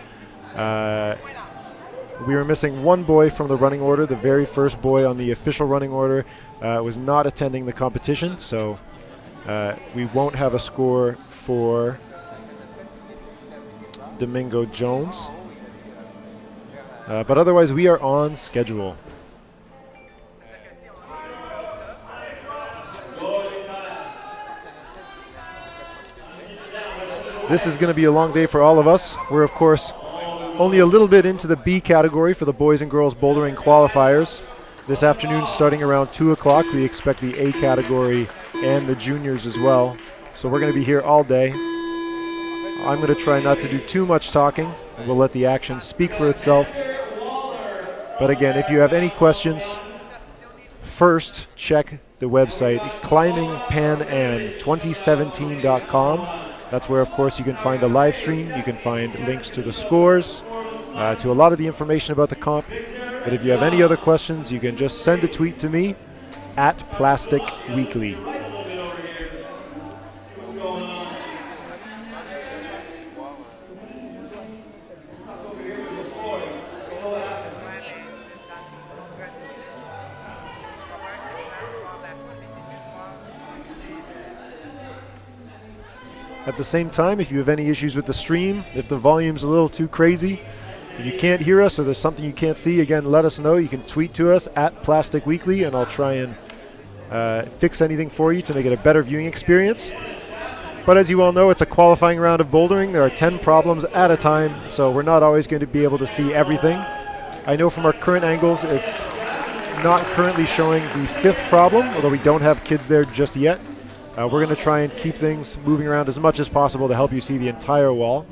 We were missing one boy from the running order. The very first boy on the official running order was not attending the competition, so we won't have a score for Domingo Jones. But otherwise, we are on schedule. This is going to be a long day for all of us. We're, of course, only a little bit into the B category for the boys and girls bouldering qualifiers. This afternoon, starting around 2 o'clock, we expect the A category and the juniors as well. So we're going to be here all day. I'm going to try not to do too much talking, and we'll let the action speak for itself. But again, if you have any questions, first check the website, climbingpanam2017.com. That's where, of course, you can find the live stream. You can find links to the scores, to a lot of the information about the comp. But if you have any other questions, you can just send a tweet to me at Plastic Weekly. At the same time, if you have any issues with the stream, if the volume's a little too crazy, and you can't hear us or there's something you can't see, again, let us know. You can tweet to us at Plastic Weekly, and I'll try and fix anything for you to make it a better viewing experience. But as you all know, it's a qualifying round of bouldering. There are 10 problems at a time, so we're not always going to be able to see everything. I know from our current angles, it's not currently showing the 5th problem, although we don't have kids there just yet. We're going to try and keep things moving around as much as possible to help you see the entire wall.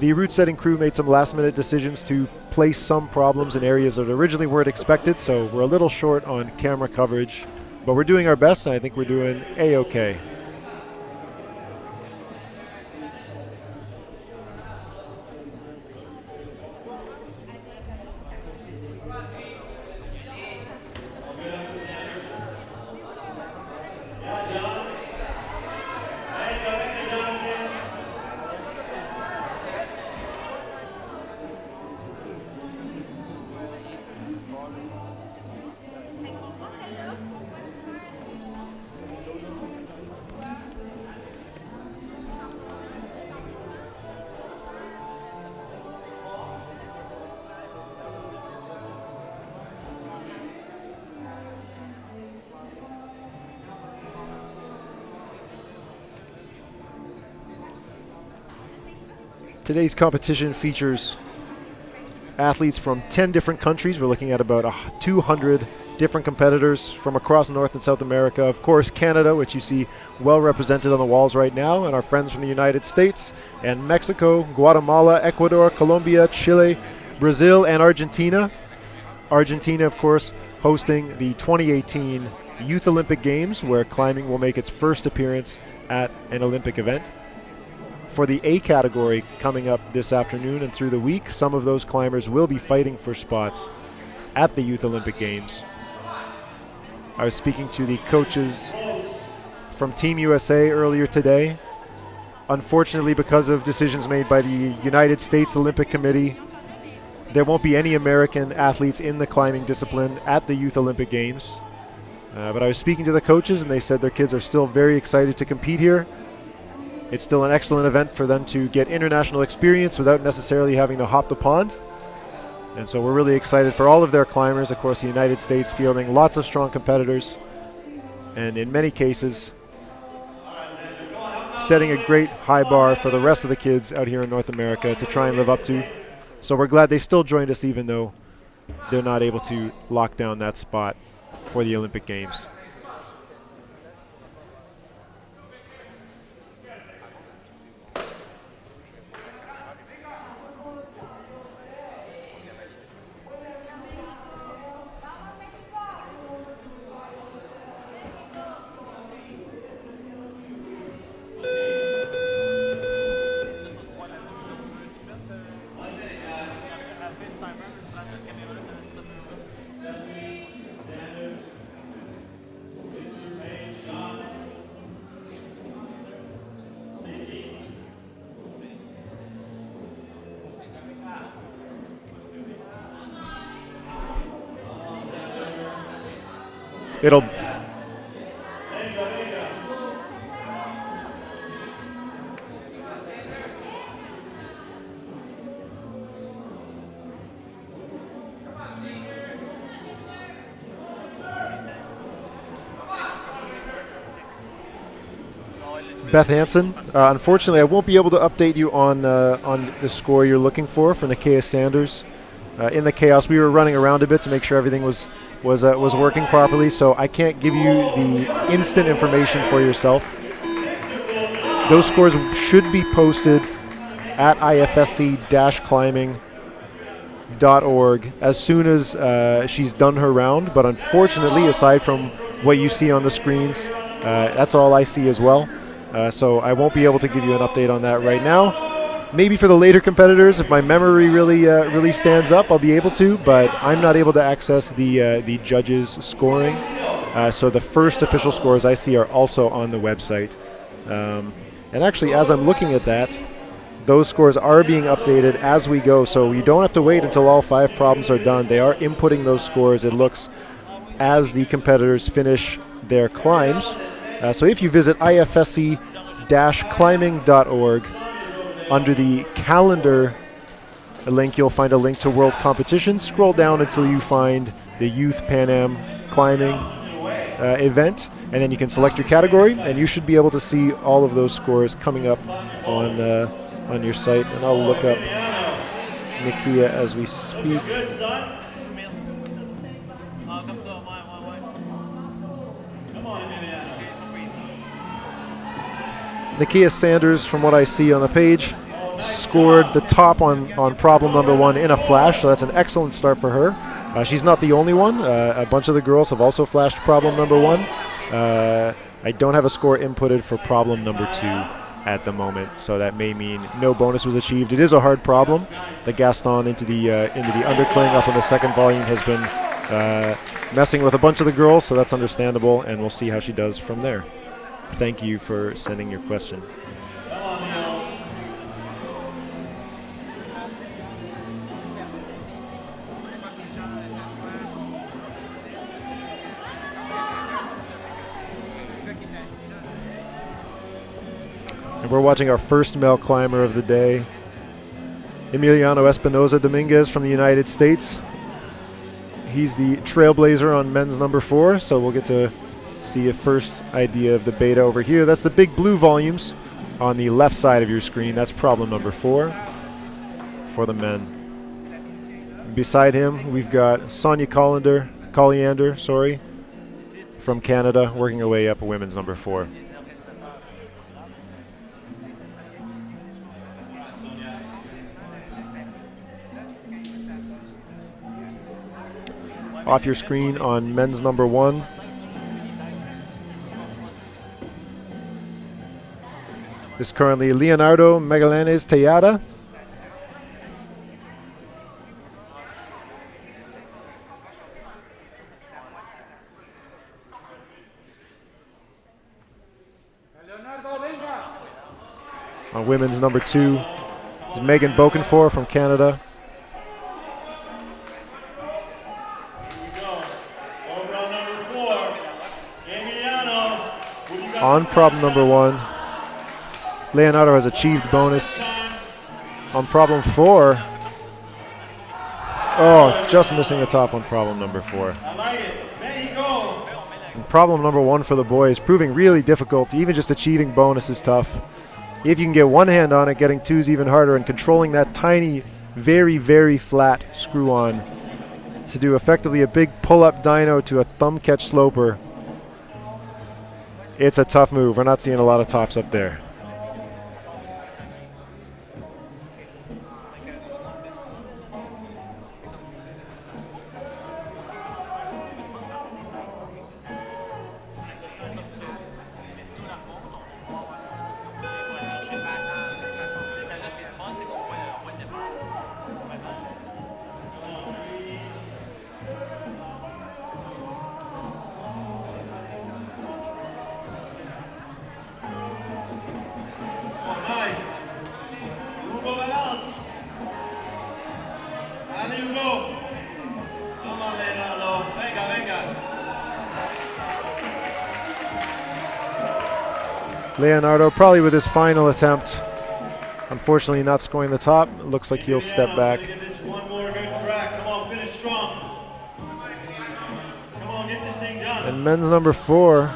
The route setting crew made some last minute decisions to place some problems in areas that originally weren't expected, so we're a little short on camera coverage, but we're doing our best, and I think we're doing A-okay. Today's competition features athletes from 10 different countries. We're looking at about 200 different competitors from across North and South America. Of course, Canada, which you see well represented on the walls right now, and our friends from the United States, and Mexico, Guatemala, Ecuador, Colombia, Chile, Brazil, and Argentina. Argentina, of course, hosting the 2018 Youth Olympic Games, where climbing will make its first appearance at an Olympic event. For the A category coming up this afternoon and through the week, some of those climbers will be fighting for spots at the Youth Olympic Games. I was speaking to the coaches from Team USA earlier today. Unfortunately, because of decisions made by the United States Olympic Committee, there won't be any American athletes in the climbing discipline at the Youth Olympic Games. But I was speaking to the coaches, and they said their kids are still very excited to compete here. it's still an excellent event for them to get international experience without necessarily having to hop the pond. And so we're really excited for all of their climbers. Of course, the United States fielding lots of strong competitors, and in many cases setting a great high bar for the rest of the kids out here in North America to try and live up to. So we're glad they still joined us, even though they're not able to lock down that spot for the Olympic Games. It'll Beth Hansen. Unfortunately, I won't be able to update you on the score you're looking for Nakia Sanders. In the chaos, we were running around a bit to make sure everything was working properly, so I can't give you the instant information for yourself. Those scores should be posted at ifsc-climbing.org as soon as she's done her round, but unfortunately, aside from what you see on the screens, that's all I see as well. So I won't be able to give you an update on that right now. Maybe for the later competitors, if my memory really stands up, I'll be able to, but I'm not able to access the judges' scoring. So the first official scores I see are also on the website. And actually, as I'm looking at that, those scores are being updated as we go, so you don't have to wait until all 5 problems are done. They are inputting those scores, it looks, as the competitors finish their climbs. So if you visit ifsc-climbing.org, under the calendar link, you'll find a link to World Competitions. Scroll down until you find the Youth Pan Am Climbing event, and then you can select your category, and you should be able to see all of those scores coming up on your site. And I'll look up Nakia as we speak. Nakia Sanders, from what I see on the page, scored the top on problem number 1 in a flash, so that's an excellent start for her. She's not the only one. A bunch of the girls have also flashed problem number 1. I don't have a score inputted for problem number 2 at the moment, so that may mean no bonus was achieved. It is a hard problem. The Gaston into the undercling up in the second volume has been messing with a bunch of the girls, so that's understandable, and we'll see how she does from there. Thank you for sending your question. And we're watching our first male climber of the day, Emiliano Espinoza Dominguez from the United States. He's the trailblazer on men's number 4, so we'll get to see a first idea of the beta over here. That's the big blue volumes on the left side of your screen. That's problem number 4 for the men. Beside him, we've got Sonia Colliander, from Canada, working her way up women's number 4. Off your screen on men's number 1. Is currently Leonardo Magallanes Tejada. On women's number 2 is Megan Bokenfor from Canada. On problem number 1 Leonardo has achieved bonus on problem 4. Oh, just missing the top on problem number 4. I like it. There you go. And problem number 1 for the boys, proving really difficult. Even just achieving bonus is tough. If you can get one hand on it, getting 2 is even harder, and controlling that tiny, very, very flat screw-on to do effectively a big pull-up dyno to a thumb catch sloper. It's a tough move. We're not seeing a lot of tops up there. Leonardo probably with his final attempt. Unfortunately not scoring the top. It looks like he'll step back. Give this one more good crack. Come on, finish strong. Come on, get this thing done. And men's number 4.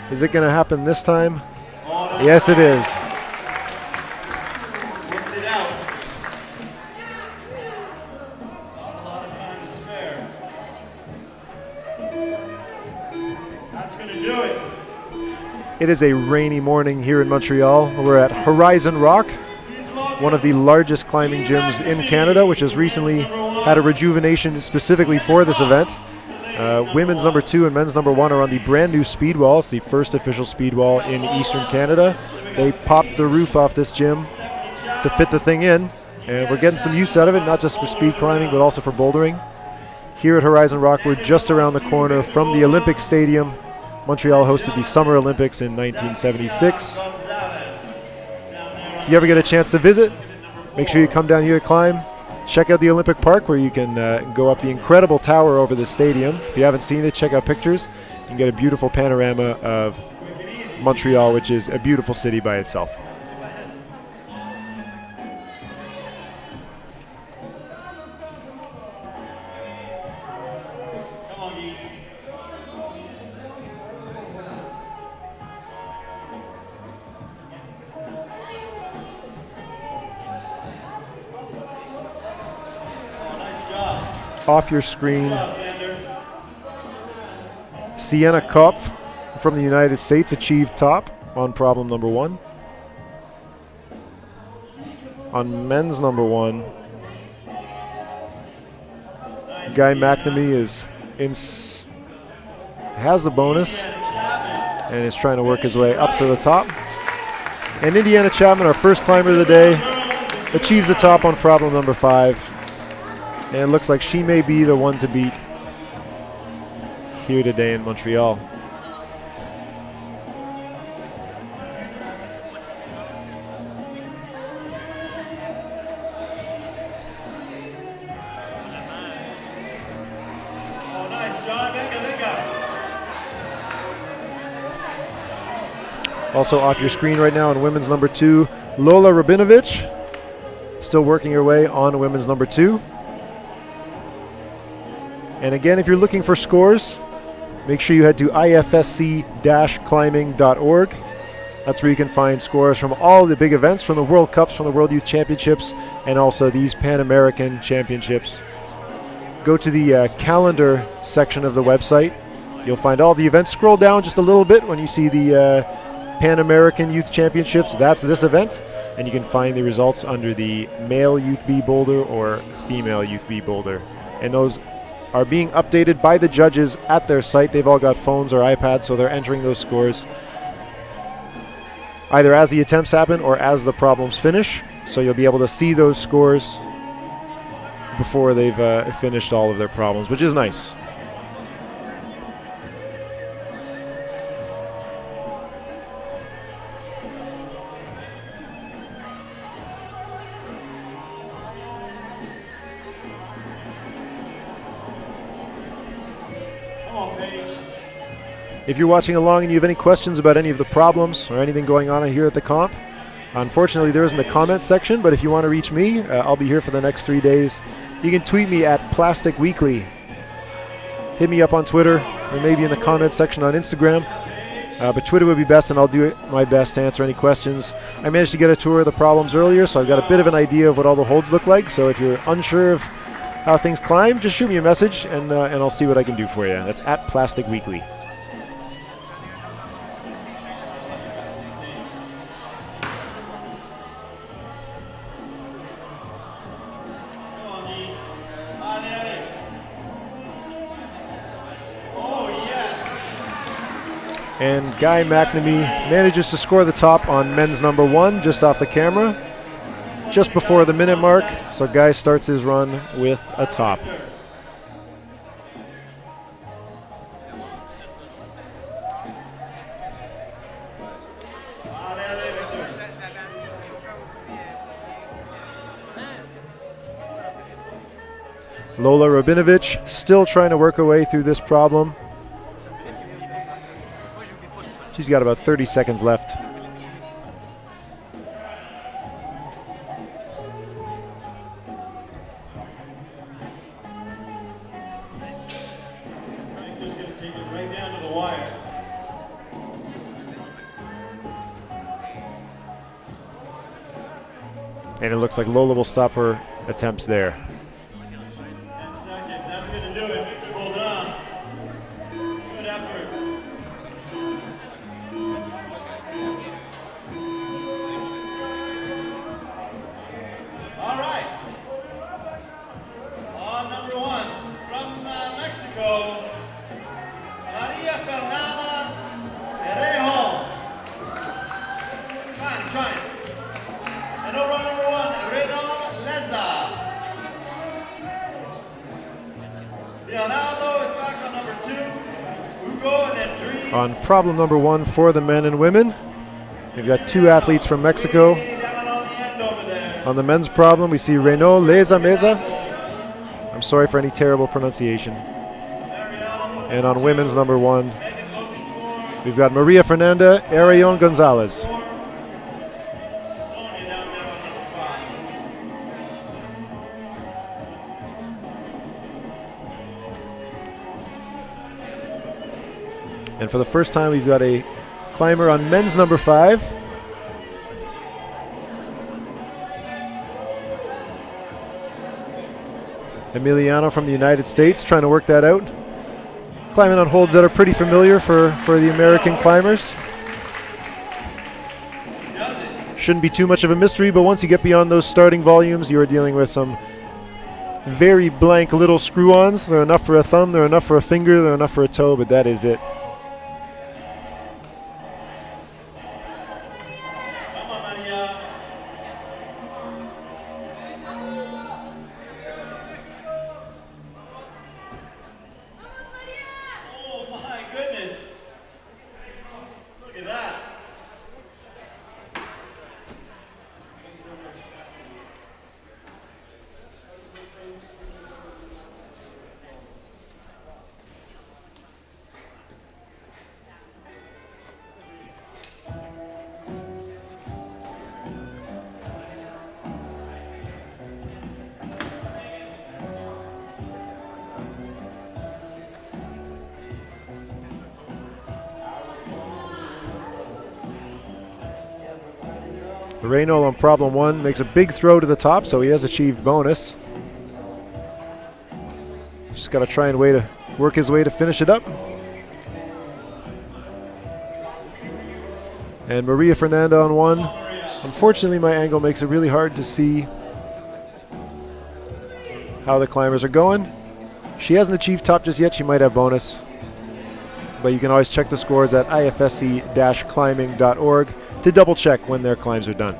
Is it going to happen this time? Oh, Yes, it is. Worked it out. Not a lot of time to spare. That's going to do it. It is a rainy morning here in Montreal. We're at Horizon Rock, one of the largest climbing gyms in Canada, which has recently had a rejuvenation specifically for this event. Women's number 2 and men's number 1 are on the brand new speed wall. It's the first official speed wall in Eastern Canada. They popped the roof off this gym to fit the thing in, and we're getting some use out of it, not just for speed climbing, but also for bouldering. Here at Horizon Rock, we're just around the corner from the Olympic Stadium. Montreal hosted the Summer Olympics in 1976. If you ever get a chance to visit, make sure you come down here to climb. Check out the Olympic Park, where you can go up the incredible tower over the stadium. If you haven't seen it, check out pictures. You can get a beautiful panorama of Montreal, which is a beautiful city by itself. Off your screen, Sienna Kopf from the United States achieved top on problem number 1. On men's number 1, Guy McNamee has the bonus and is trying to work his way up to the top. And Indiana Chapman, our first climber of the day, achieves the top on problem number 5. And it looks like she may be the one to beat here today in Montreal. Oh, nice, John. Venga. Also off your screen right now in women's number 2, Lola Rabinovich, still working her way on women's number 2. And again, if you're looking for scores, make sure you head to ifsc-climbing.org. That's where you can find scores from all the big events, from the World Cups, from the World Youth Championships, and also these Pan American Championships. Go to the calendar section of the website. You'll find all the events. Scroll down just a little bit when you see the Pan American Youth Championships. That's this event. And you can find the results under the male Youth B Boulder or female Youth B Boulder. And those are being updated by the judges at their site. They've all got phones or iPads, so they're entering those scores either as the attempts happen or as the problems finish. So you'll be able to see those scores before they've finished all of their problems, which is nice. If you're watching along and you have any questions about any of the problems or anything going on here at the comp, unfortunately there isn't a comment section, but if you want to reach me, I'll be here for the next 3 days. You can tweet me at Plastic Weekly. Hit me up on Twitter or maybe in the comment section on Instagram. But Twitter would be best, and I'll do my best to answer any questions. I managed to get a tour of the problems earlier, so I've got a bit of an idea of what all the holds look like. So if you're unsure of how things climb, just shoot me a message, and I'll see what I can do for you. That's at Plastic Weekly. And Guy McNamee manages to score the top on men's number 1 just off the camera, just before the minute mark. So Guy starts his run with a top. Lola Rabinovich still trying to work her way through this problem. She's got about 30 seconds left. Just going to take it right down to the wire. And it looks like Lola will stop her attempts there. 10 seconds, that's going to do it. Victor Boulder. Good effort. All right. On number 1 from Mexico, Maria Fernanda Herrejo. Trying. And over on number 1, Reno Leza. Leonardo is back on number 2. Hugo and then Dries. On problem number 1 for the men and women, we've got 2 athletes from Mexico. Down on the end over there. On the men's problem, we see Reno Leza Meza. I'm sorry for any terrible pronunciation. And on women's number 1, we've got Maria Fernanda Arayon Gonzalez. Sonia down there on number 5. And for the first time, we've got a climber on men's number 5. Emiliano from the United States trying to work that out. Climbing on holds that are pretty familiar for the American climbers. Shouldn't be too much of a mystery, but once you get beyond those starting volumes, you are dealing with some very blank little screw-ons. They're enough for a thumb, they're enough for a finger, they're enough for a toe, but that is it. Come on, Maria. Oh my goodness. Look at that. Reynold on problem 1 makes a big throw to the top, so he has achieved bonus. Just got to try and work his way to finish it up. And Maria Fernanda on 1. Unfortunately, my angle makes it really hard to see how the climbers are going. She hasn't achieved top just yet. She might have bonus. But you can always check the scores at ifsc-climbing.org to double check when their climbs are done.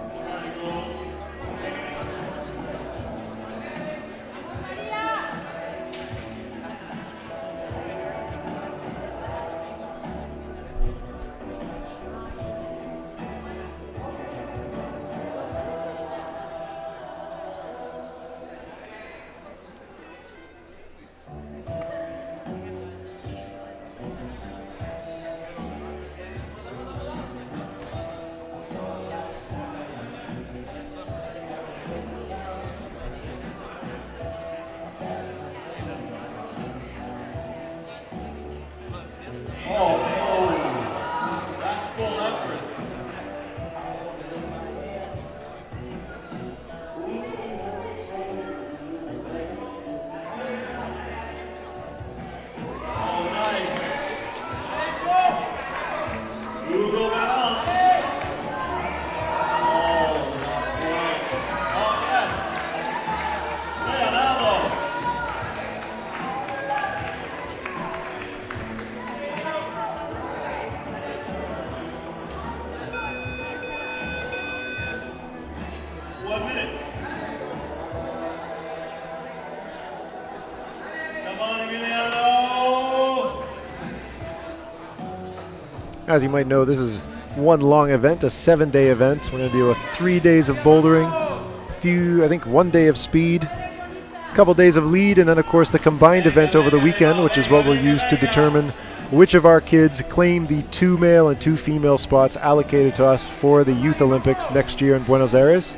As you might know, this is one long event, a 7-day event. We're going to deal with 3 days of bouldering, I think 1 day of speed, a couple days of lead, and then of course the combined event over the weekend, which is what we'll use to determine which of our kids claim the 2 male and 2 female spots allocated to us for the Youth Olympics next year in Buenos Aires.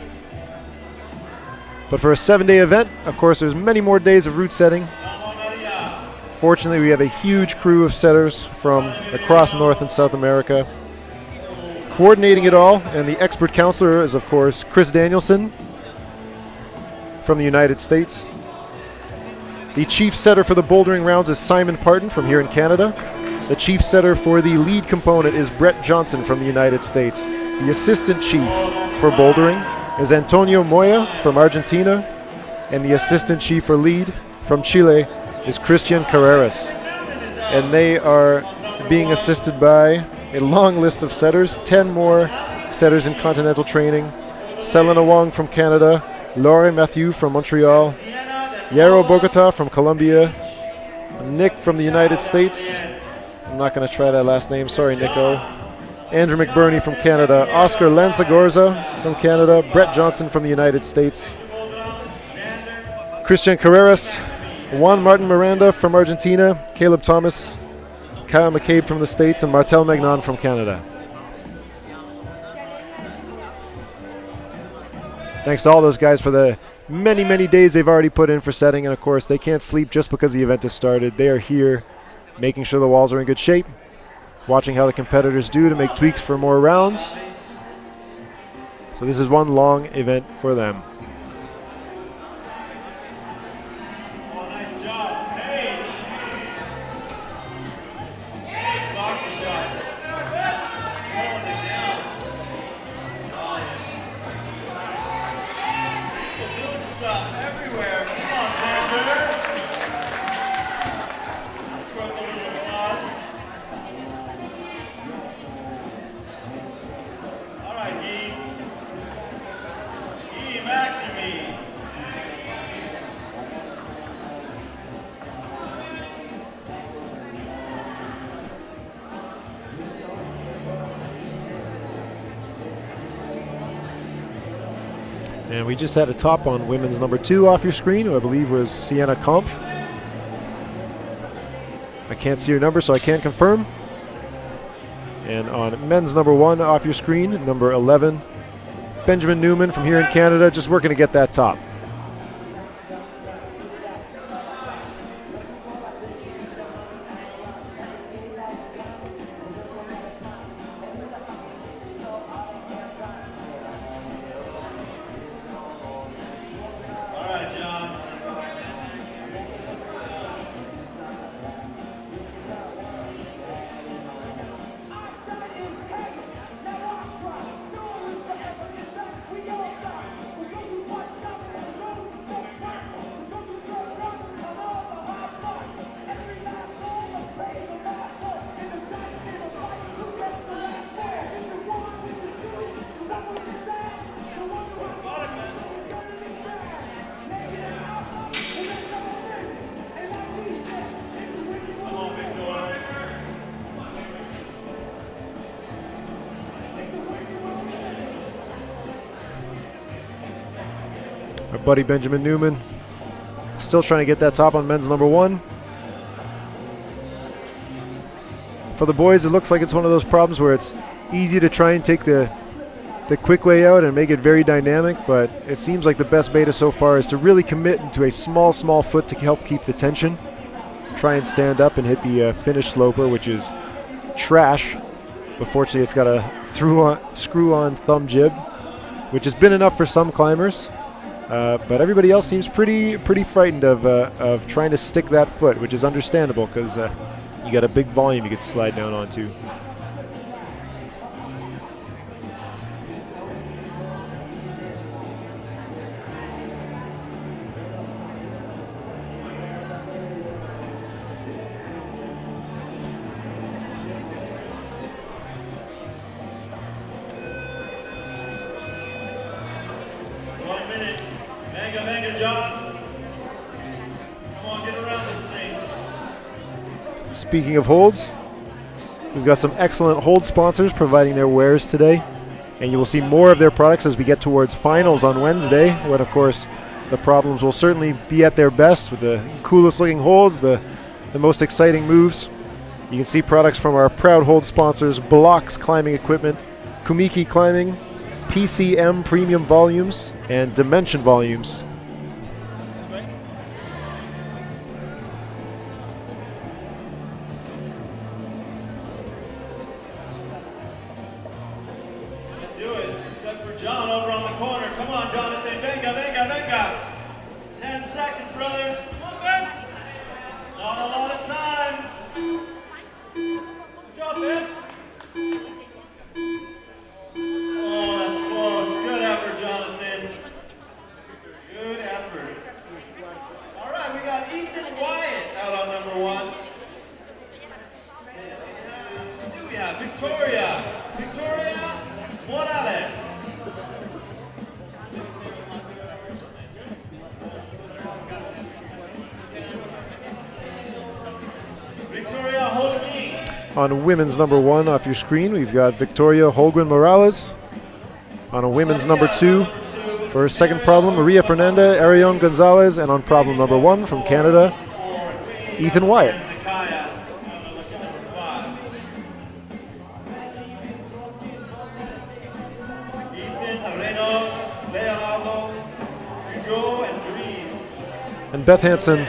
But for a 7-day event, of course, there's many more days of route setting. Fortunately, we have a huge crew of setters from across North and South America coordinating it all, and the expert counselor is, of course, Chris Danielson from the United States. The chief setter for the bouldering rounds is Simon Parton from here in Canada. The chief setter for the lead component is Brett Johnson from the United States. The assistant chief for bouldering is Antonio Moya from Argentina, and the assistant chief for lead from Chile is Christian Carreras. And they are being assisted by a long list of setters, 10 more setters in continental training. Selena Wong from Canada, Laure Mathieu from Montreal, Yaro Bogota from Colombia, Nick from the United States. I'm not going to try that last name, sorry Nico. Andrew McBurney from Canada, Oscar Lanzagorza from Canada, Brett Johnson from the United States, Christian Carreras, Juan Martin Miranda from Argentina, Caleb Thomas, Kyle McCabe from the States, and Martel Magnan from Canada. Thanks to all those guys for the many, many days they've already put in for setting, and of course they can't sleep just because the event has started. They are here making sure the walls are in good shape, watching how the competitors do to make tweaks for more rounds. So this is one long event for them. And we just had a top on women's number 2 off your screen, who I believe was Sienna Kampf. I can't see her number, so I can't confirm. And on men's number 1 off your screen, number 11, Benjamin Newman from here in Canada, just working to get that top. Our buddy Benjamin Newman still trying to get that top on men's number 1. For the boys, it looks like it's one of those problems where it's easy to try and take the quick way out and make it very dynamic, but it seems like the best beta so far is to really commit into a small foot to help keep the tension. Try and stand up and hit the finish sloper, which is trash. But fortunately, it's got a screw-on thumb jib, which has been enough for some climbers. But everybody else seems pretty frightened of trying to stick that foot, which is understandable because you got a big volume you could slide down onto. Speaking of holds, We've got some excellent hold sponsors providing their wares today, and you will see more of their products as we get towards finals on Wednesday, when of course the problems will certainly be at their best with the coolest looking holds, the most exciting moves. You can see products from our proud hold sponsors: Bloc's Climbing Equipment, Kumiki Climbing, PCM Premium Volumes, and Dimension Volumes. On women's number 1 off your screen, we've got Victoria Holguin Morales. On a women's number 2, for her second problem, Maria Fernanda Arion Gonzalez. And on problem number 1 from Canada, Ethan Wyatt. And Beth Hansen,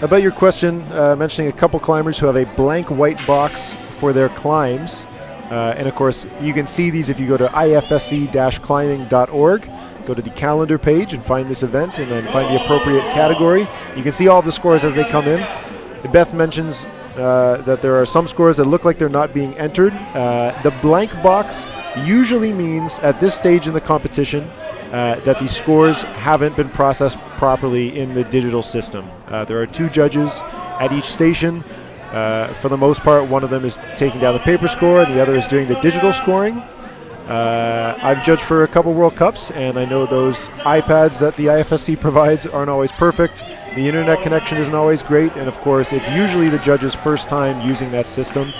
about your question, mentioning a couple climbers who have a blank white box for their climbs. And of course, you can see these if you go to ifsc-climbing.org. Go to the calendar page and find this event, and then find the appropriate category. You can see all the scores as they come in. Beth mentions that there are some scores that look like they're not being entered. The blank box usually means at this stage in the competition that the scores haven't been processed properly in the digital system. There are 2 judges at each station. For the most part, one of them is taking down the paper score, and the other is doing the digital scoring. I've judged for a couple World Cups, and I know those iPads that the IFSC provides aren't always perfect. The internet connection isn't always great, and of course, it's usually the judge's first time using that system.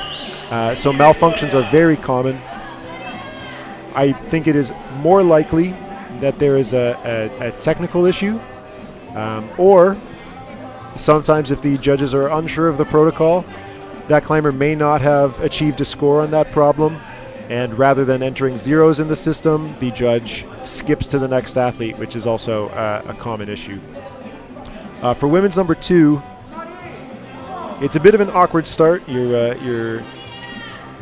So malfunctions are very common. I think it is more likely that there is a technical issue, or sometimes if the judges are unsure of the protocol, that climber may not have achieved a score on that problem, and rather than entering zeros in the system, the judge skips to the next athlete, which is also a common issue. For women's number 2, it's a bit of an awkward start. You're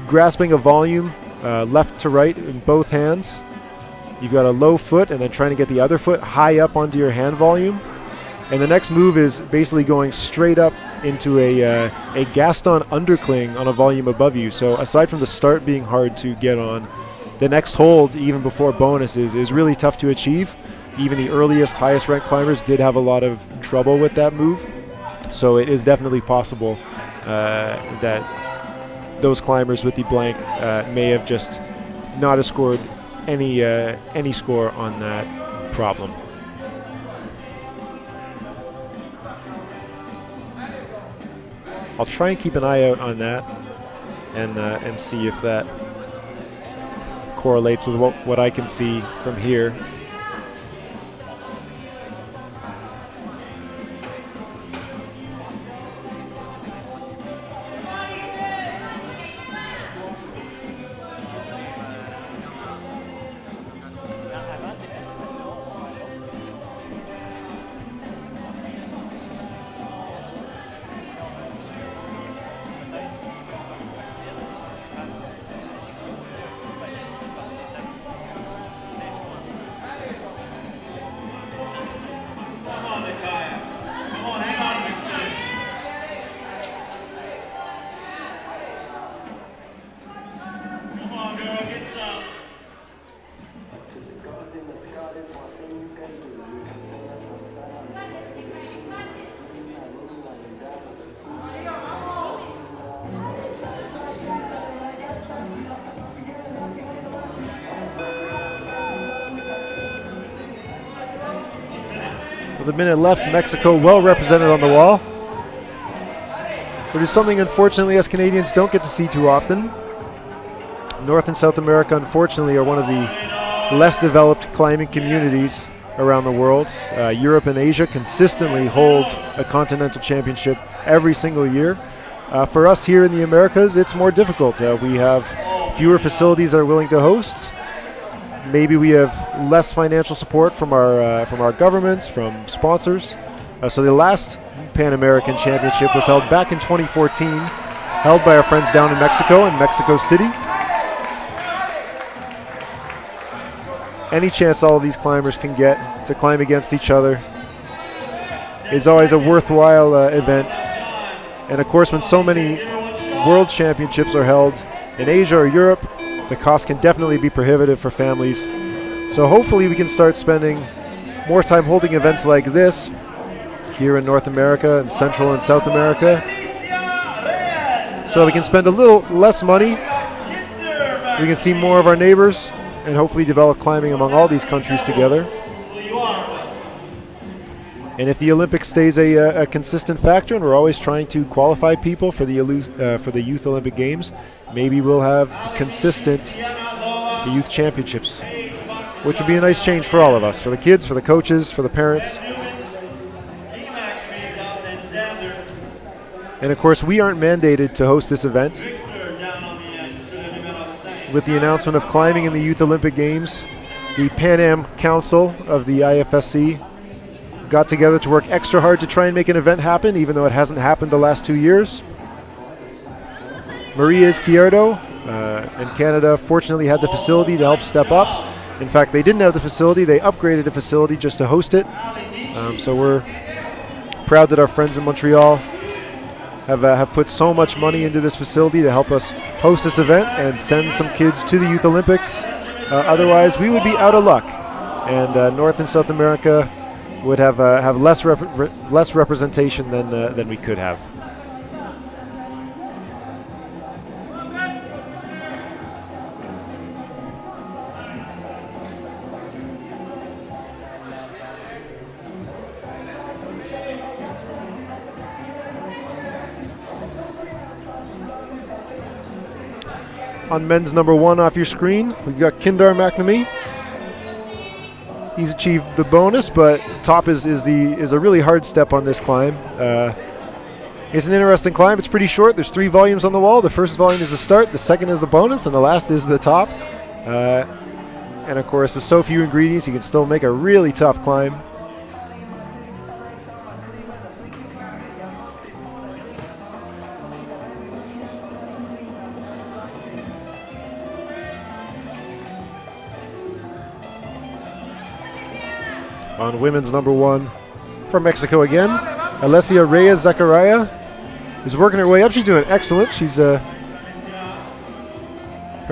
grasping a volume left to right in both hands. You've got a low foot and then trying to get the other foot high up onto your hand volume. And the next move is basically going straight up into a Gaston undercling on a volume above you. So aside from the start being hard to get on, the next hold, even before bonuses, is really tough to achieve. Even the earliest, highest ranked climbers did have a lot of trouble with that move. So it is definitely possible that those climbers with the blank may have just not have scored any score on that problem. I'll try and keep an eye out on that and see if that correlates with what I can see from here. With a minute left, Mexico well represented on the wall. But it's something, unfortunately, us Canadians don't get to see too often. North and South America, unfortunately, are one of the less developed climbing communities around the world. Europe and Asia consistently hold a continental championship every single year. For us here in the Americas, it's more difficult. We have fewer facilities that are willing to host. Maybe we have less financial support from our governments, from sponsors. So the last Pan American Championship was held back in 2014, held by our friends down in Mexico, in Mexico City. Any chance all of these climbers can get to climb against each other is always a worthwhile event. And of course, when so many world championships are held in Asia or Europe, the cost can definitely be prohibitive for families. So hopefully we can start spending more time holding events like this here in North America and Central and South America, so that we can spend a little less money. We can see more of our neighbors and hopefully develop climbing among all these countries together. And if the Olympics stays a consistent factor, and we're always trying to qualify people for the Youth Olympic Games, maybe we'll have consistent youth championships, which would be a nice change for all of us, for the kids, for the coaches, for the parents. And of course, we aren't mandated to host this event. With the announcement of climbing in the Youth Olympic Games, the Pan Am Council of the IFSC got together to work extra hard to try and make an event happen, even though it hasn't happened the last 2 years. Maria Izquierdo in Canada fortunately had the facility to help step up. In fact, they didn't have the facility, they upgraded a facility just to host it. So we're proud that our friends in Montreal have put so much money into this facility to help us host this event and send some kids to the Youth Olympics. Otherwise, we would be out of luck, and North and South America would have less representation than we could have. On men's number 1 off your screen, we've got Kindar McNamee. He's achieved the bonus, but top is a really hard step on this climb. It's an interesting climb. It's pretty short. There's 3 volumes on the wall. The first volume is the start, the second is the bonus, and the last is the top. And of course, with so few ingredients, you can still make a really tough climb. On women's number 1 from Mexico again, Alessia Reyes Zachariah is working her way up. She's doing excellent. She's her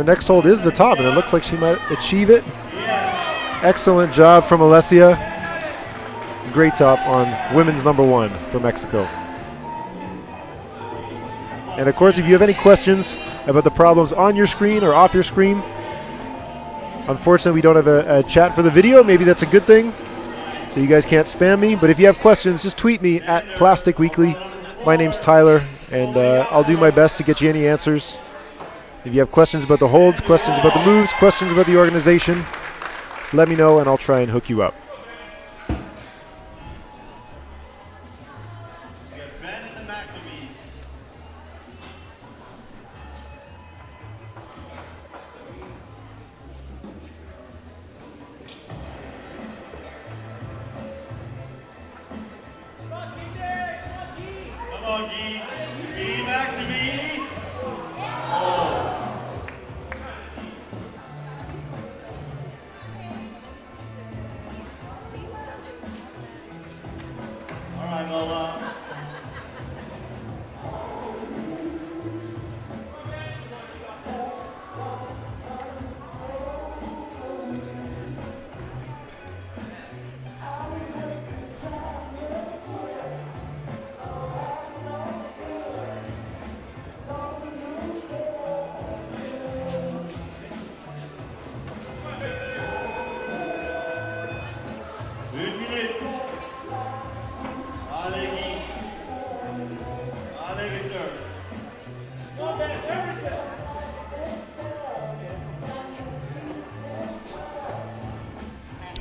next hold is the top, and it looks like she might achieve it. Excellent job from Alessia. Great top on women's number 1 for Mexico. And of course, if you have any questions about the problems on your screen or off your screen, unfortunately we don't have a chat for the video. Maybe that's a good thing, so you guys can't spam me. But if you have questions, just tweet me at Plastic Weekly. My name's Tyler, and I'll do my best to get you any answers. If you have questions about the holds, questions about the moves, questions about the organization, let me know and I'll try and hook you up.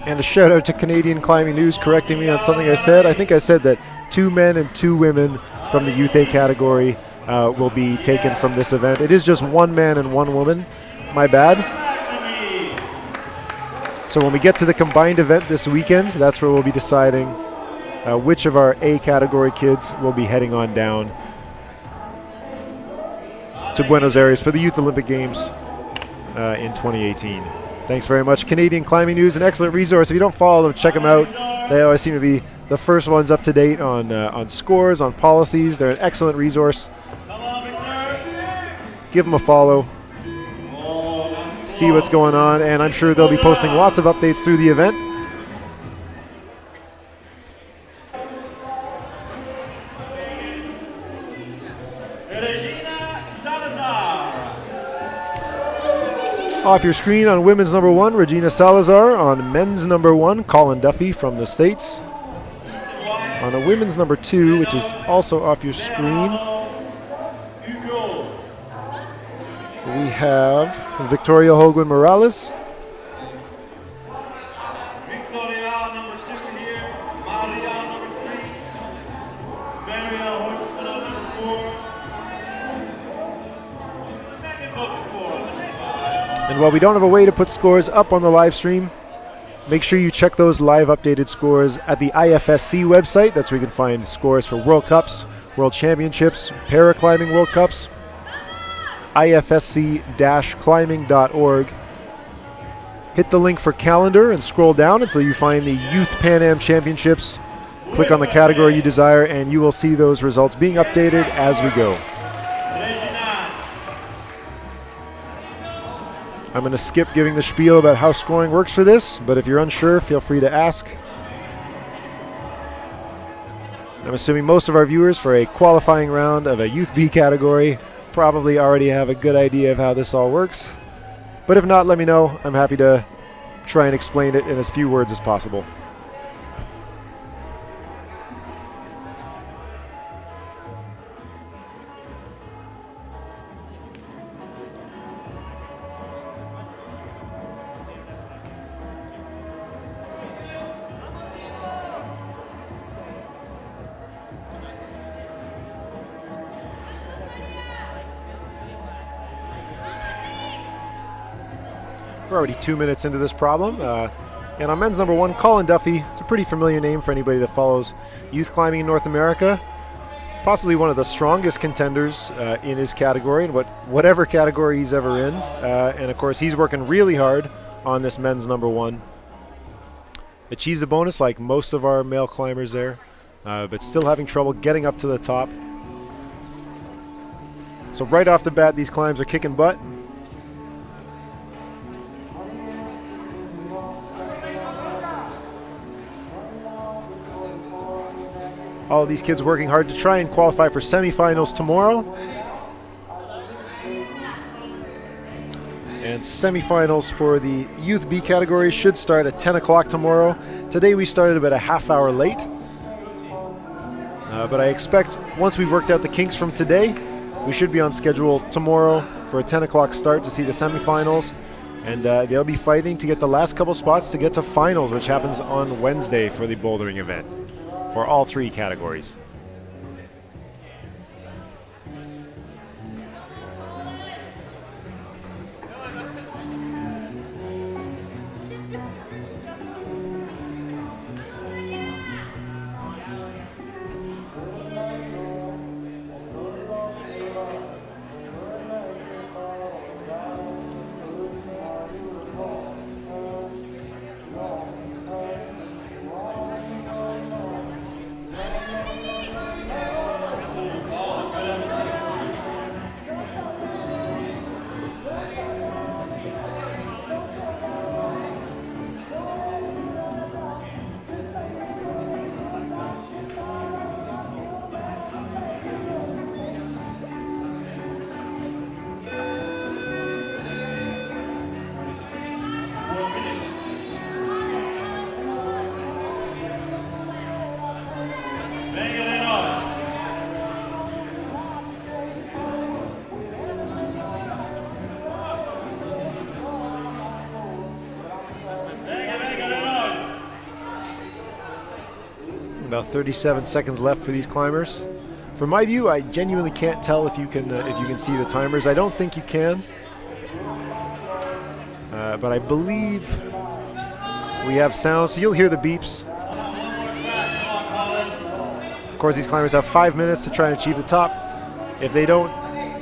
And a shout out to Canadian Climbing News correcting me on something I said. I think I said that 2 men and 2 women from the Youth A category will be taken from this event. It is just 1 man and 1 woman. My bad. So when we get to the combined event this weekend, that's where we'll be deciding which of our A category kids will be heading on down to Buenos Aires for the Youth Olympic Games in 2018. Thanks very much, Canadian Climbing News, an excellent resource. If you don't follow them, check them out. They always seem to be the first ones up to date on scores, on policies. They're an excellent resource. Give them a follow. See what's going on, and I'm sure they'll be posting lots of updates through the event. Off your screen on women's number 1, Regina Salazar. On men's number 1, Colin Duffy from the States. On a women's number 2, which is also off your screen, we have Victoria Holguin Morales. And while we don't have a way to put scores up on the live stream, make sure you check those live updated scores at the IFSC website. That's where you can find scores for World Cups, World Championships, Paraclimbing World Cups, ifsc-climbing.org. Hit the link for calendar and scroll down until you find the Youth Pan Am Championships. Click on the category you desire and you will see those results being updated as we go. I'm going to skip giving the spiel about how scoring works for this, but if you're unsure, feel free to ask. I'm assuming most of our viewers for a qualifying round of a Youth B category probably already have a good idea of how this all works. But if not, let me know. I'm happy to try and explain it in as few words as possible. We're already 2 minutes into this problem. And on men's number 1, Colin Duffy. It's a pretty familiar name for anybody that follows youth climbing in North America. Possibly one of the strongest contenders in his category, and whatever category he's ever in. And of course, he's working really hard on this men's number 1. Achieves a bonus like most of our male climbers there, but still having trouble getting up to the top. So right off the bat, these climbs are kicking butt. All of these kids working hard to try and qualify for semifinals tomorrow. And semifinals for the Youth B category should start at 10 o'clock tomorrow. Today we started about a half hour late. But I expect once we've worked out the kinks from today, we should be on schedule tomorrow for a 10 o'clock start to see the semifinals. And they'll be fighting to get the last couple spots to get to finals, which happens on Wednesday for the bouldering event, for all 3 categories. About 37 seconds left for these climbers. From my view, I genuinely can't tell if you can see the timers. I don't think you can, but I believe we have sound, so you'll hear the beeps. Of course, these climbers have 5 minutes to try and achieve the top. If they don't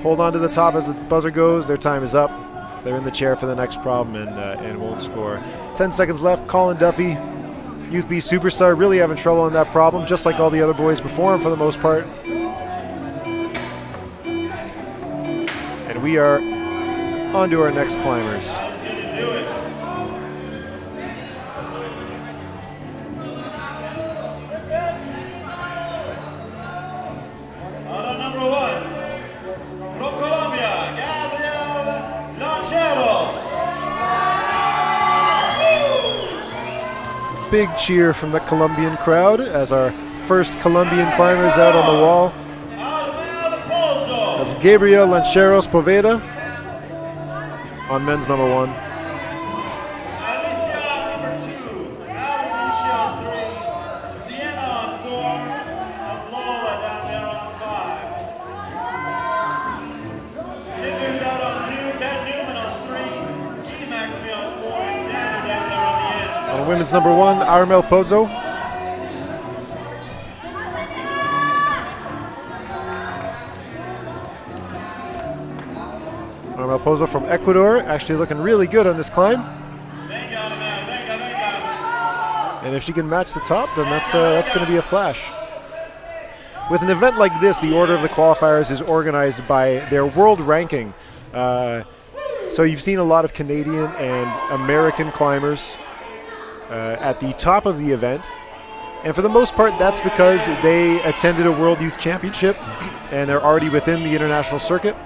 hold on to the top as the buzzer goes, their time is up. They're in the chair for the next problem and won't score. 10 seconds left. Colin Duffy, Youth B superstar, really having trouble on that problem, just like all the other boys before him for the most part. And we are on to our next climbers. Big cheer from the Colombian crowd as our first Colombian climbers out on the wall. That's Gabriel Lancheros Poveda on men's number 1. Alicia on number 2, Alicia on 3, Sienna on 4, and Lola down there on 5. Fingers out on 2, Ben Newman on 3, Keith McAfee on 4, and Xander down there on the end. On women's number 1, Armel Pozo. Armel Pozo from Ecuador, actually looking really good on this climb. And if she can match the top, then that's going to be a flash. With an event like this, the order of the qualifiers is organized by their world ranking. So you've seen a lot of Canadian and American climbers at the top of the event. And for the most part, that's because they attended a World Youth Championship and they're already within the international circuit.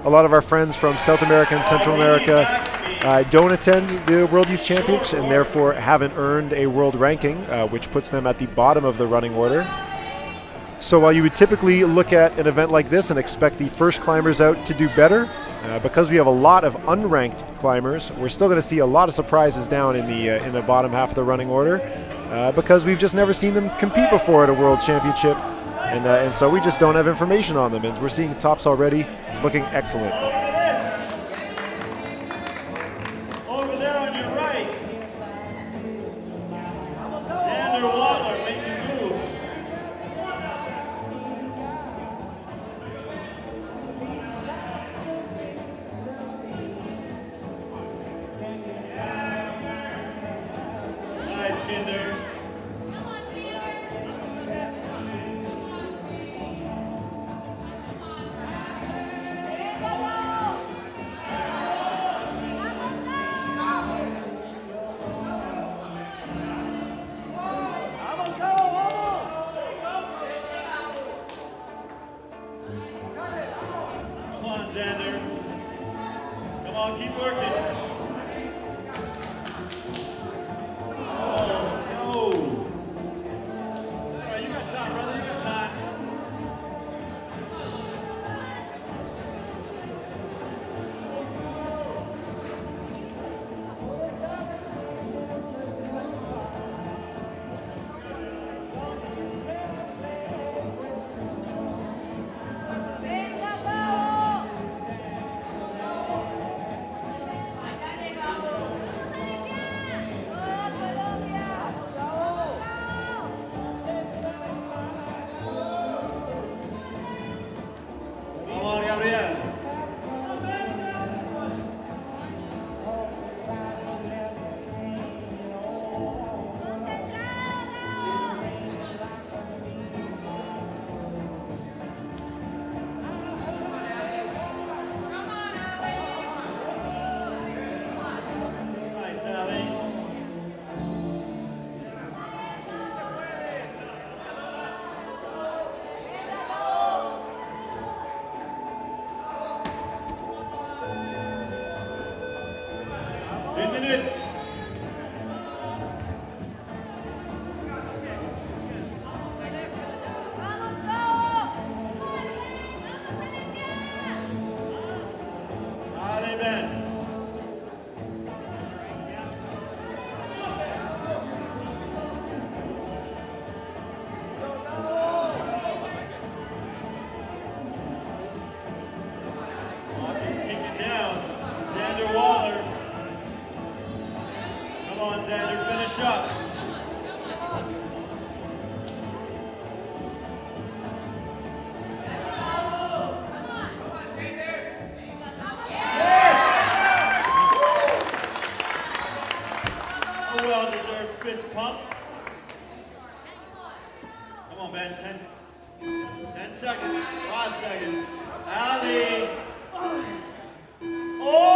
A lot of our friends from South America and Central America don't attend the World Youth Championships and therefore haven't earned a world ranking, which puts them at the bottom of the running order. So while you would typically look at an event like this and expect the first climbers out to do better, because we have a lot of unranked climbers, we're still going to see a lot of surprises down in the bottom half of the running order, because we've just never seen them compete before at a World Championship. And so we just don't have information on them, and we're seeing tops already. It's looking excellent. Over there on your right, Xander Waller making moves. Nice, Kinder. Xander. Come on, keep working. Oh, no. All right, you got time, brother. You got time. finish up. A well-deserved fist pump. Come on, Ben, 10 seconds, 5 seconds. Ali. Oh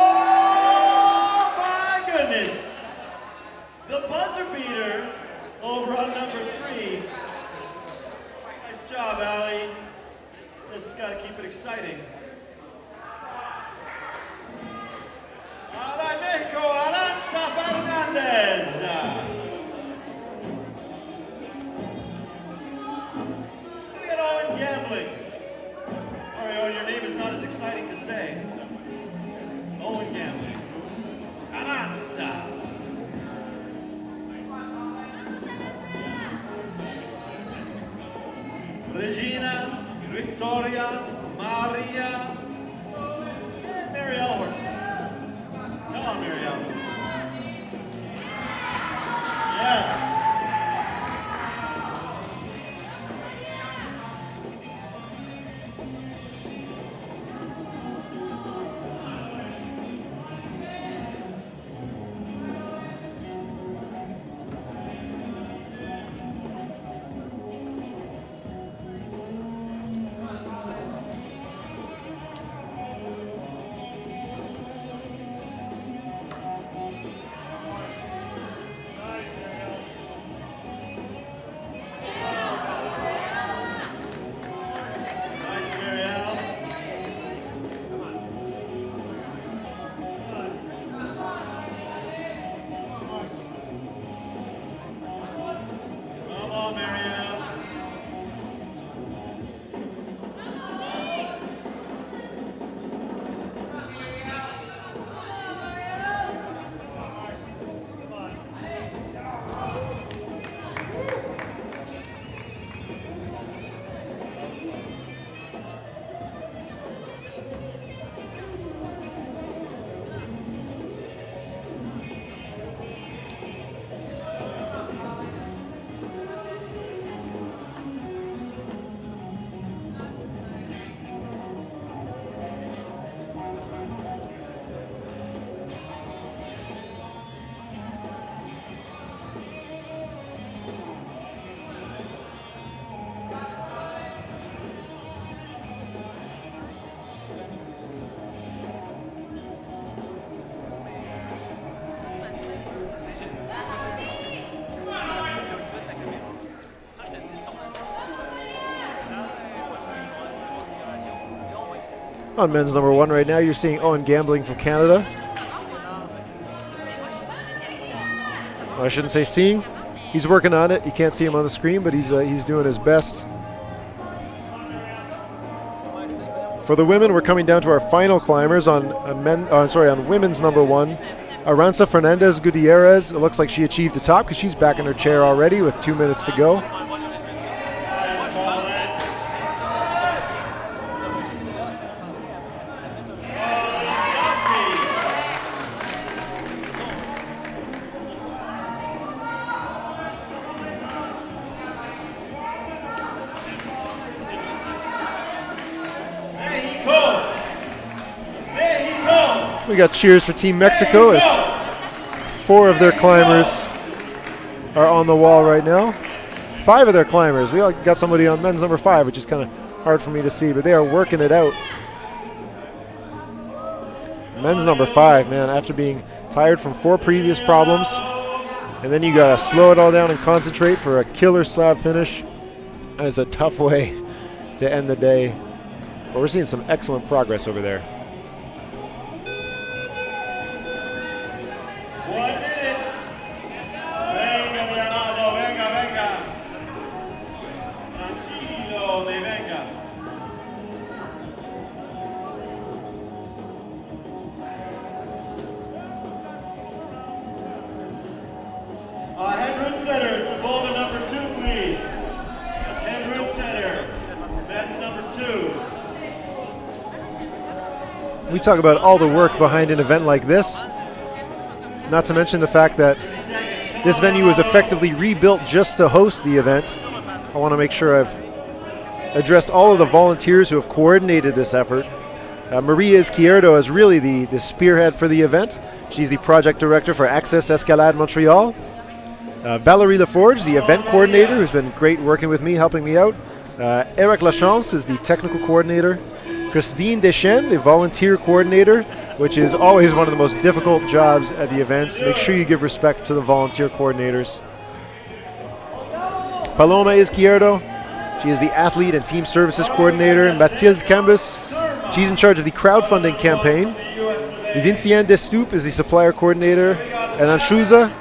my goodness. The buzzer beater over on number 3. Nice job, Ali. Just got to keep it exciting. All right, Mexico, Aranza Fernandez. We got Owen Gambling. Mario, your name is not as exciting to say. Owen Gambling. Aranza. Regina, Victoria, Maria, and Marielle Hortzman. Come on, Marielle. Yes. On men's number 1 right now, you're seeing Owen Gambling from Canada. Well, I shouldn't say seeing. He's working on it. You can't see him on the screen, but he's doing his best. For the women, we're coming down to our final climbers on women's number 1. Aranza Fernandez Gutierrez. It looks like she achieved the top because she's back in her chair already with 2 minutes to go. We got cheers for Team Mexico as 4 of their climbers are on the wall right now. 5 of their climbers. We got somebody on men's number 5, which is kind of hard for me to see, but they are working it out. Men's number 5, man, after being tired from 4 previous problems, and then you got to slow it all down and concentrate for a killer slab finish. That is a tough way to end the day, but we're seeing some excellent progress over there. Head root setter to Boulder number 2, please. Head root setter, men's number 2. We talk about all the work behind an event like this, not to mention the fact that This venue was effectively rebuilt just to host the event. I want to make sure I've addressed all of the volunteers who have coordinated this effort. Maria Izquierdo is really the spearhead for the event. She's the project director for Accès Escalade Montreal. Valerie Laforge, the event coordinator, who's been great working with me, helping me out. Eric Lachance is the technical coordinator. Christine Deschênes, the volunteer coordinator, which is always one of the most difficult jobs at the events. Make sure you give respect to the volunteer coordinators. Paloma Izquierdo, she is the athlete and team services coordinator. Mathilde Cambus, she's in charge of the crowdfunding campaign. Vinciane Destoop is the supplier coordinator. And Anshuza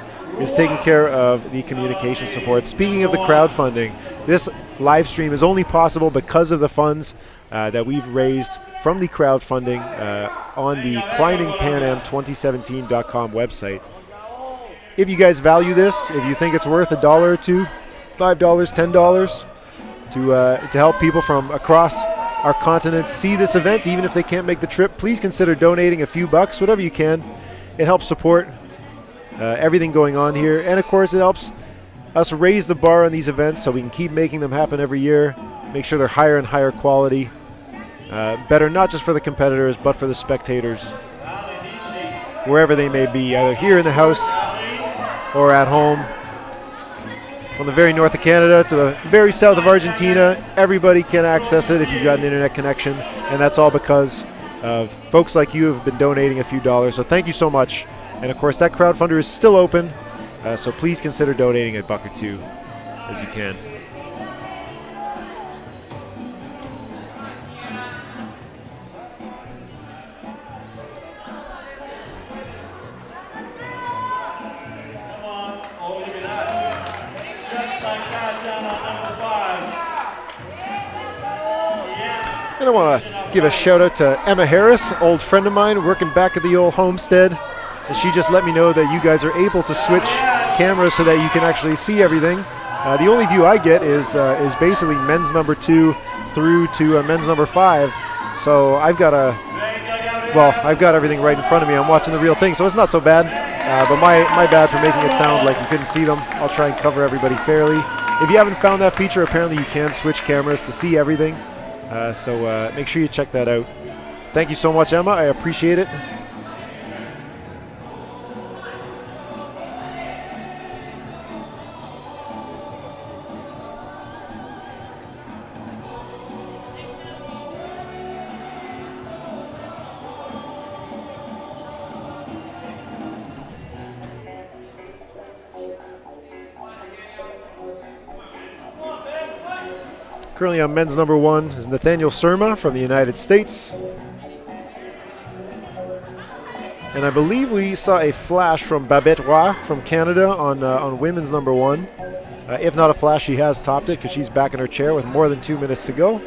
is taking care of the communication support. Speaking of the crowdfunding, this live stream is only possible because of the funds that we've raised from the crowdfunding on the climbingpanam2017.com website. If you guys value this, if you think it's worth $1 or $2, $5, $10 to help people from across our continent see this event, even if they can't make the trip, please consider donating a few bucks, whatever you can. It helps support everything going on here, and of course it helps us raise the bar on these events so we can keep making them happen every year, make sure they're higher and higher quality, better not just for the competitors but for the spectators, wherever they may be, either here in the house or at home. From the very north of Canada to the very south of Argentina, everybody can access it if you've got an internet connection, and that's all because of folks like you who have been donating a few dollars, so thank you so much. And of course that crowdfunder is still open, so please consider donating a buck or two as you can. And I want to give a shout out to Emma Harris, old friend of mine, working back at the old homestead. And she just let me know that you guys are able to switch cameras so that you can actually see everything. The only view I get is basically men's number 2 through to men's number 5. So I've got everything right in front of me. I'm watching the real thing, so it's not so bad. But my bad for making it sound like you couldn't see them. I'll try and cover everybody fairly. If you haven't found that feature, apparently you can switch cameras to see everything. So make sure you check that out. Thank you so much, Emma. I appreciate it. Currently on men's number 1 is Nathaniel Surma from the United States. And I believe we saw a flash from Babette Roy from Canada on women's number 1. If not a flash, she has topped it because she's back in her chair with more than 2 minutes to go.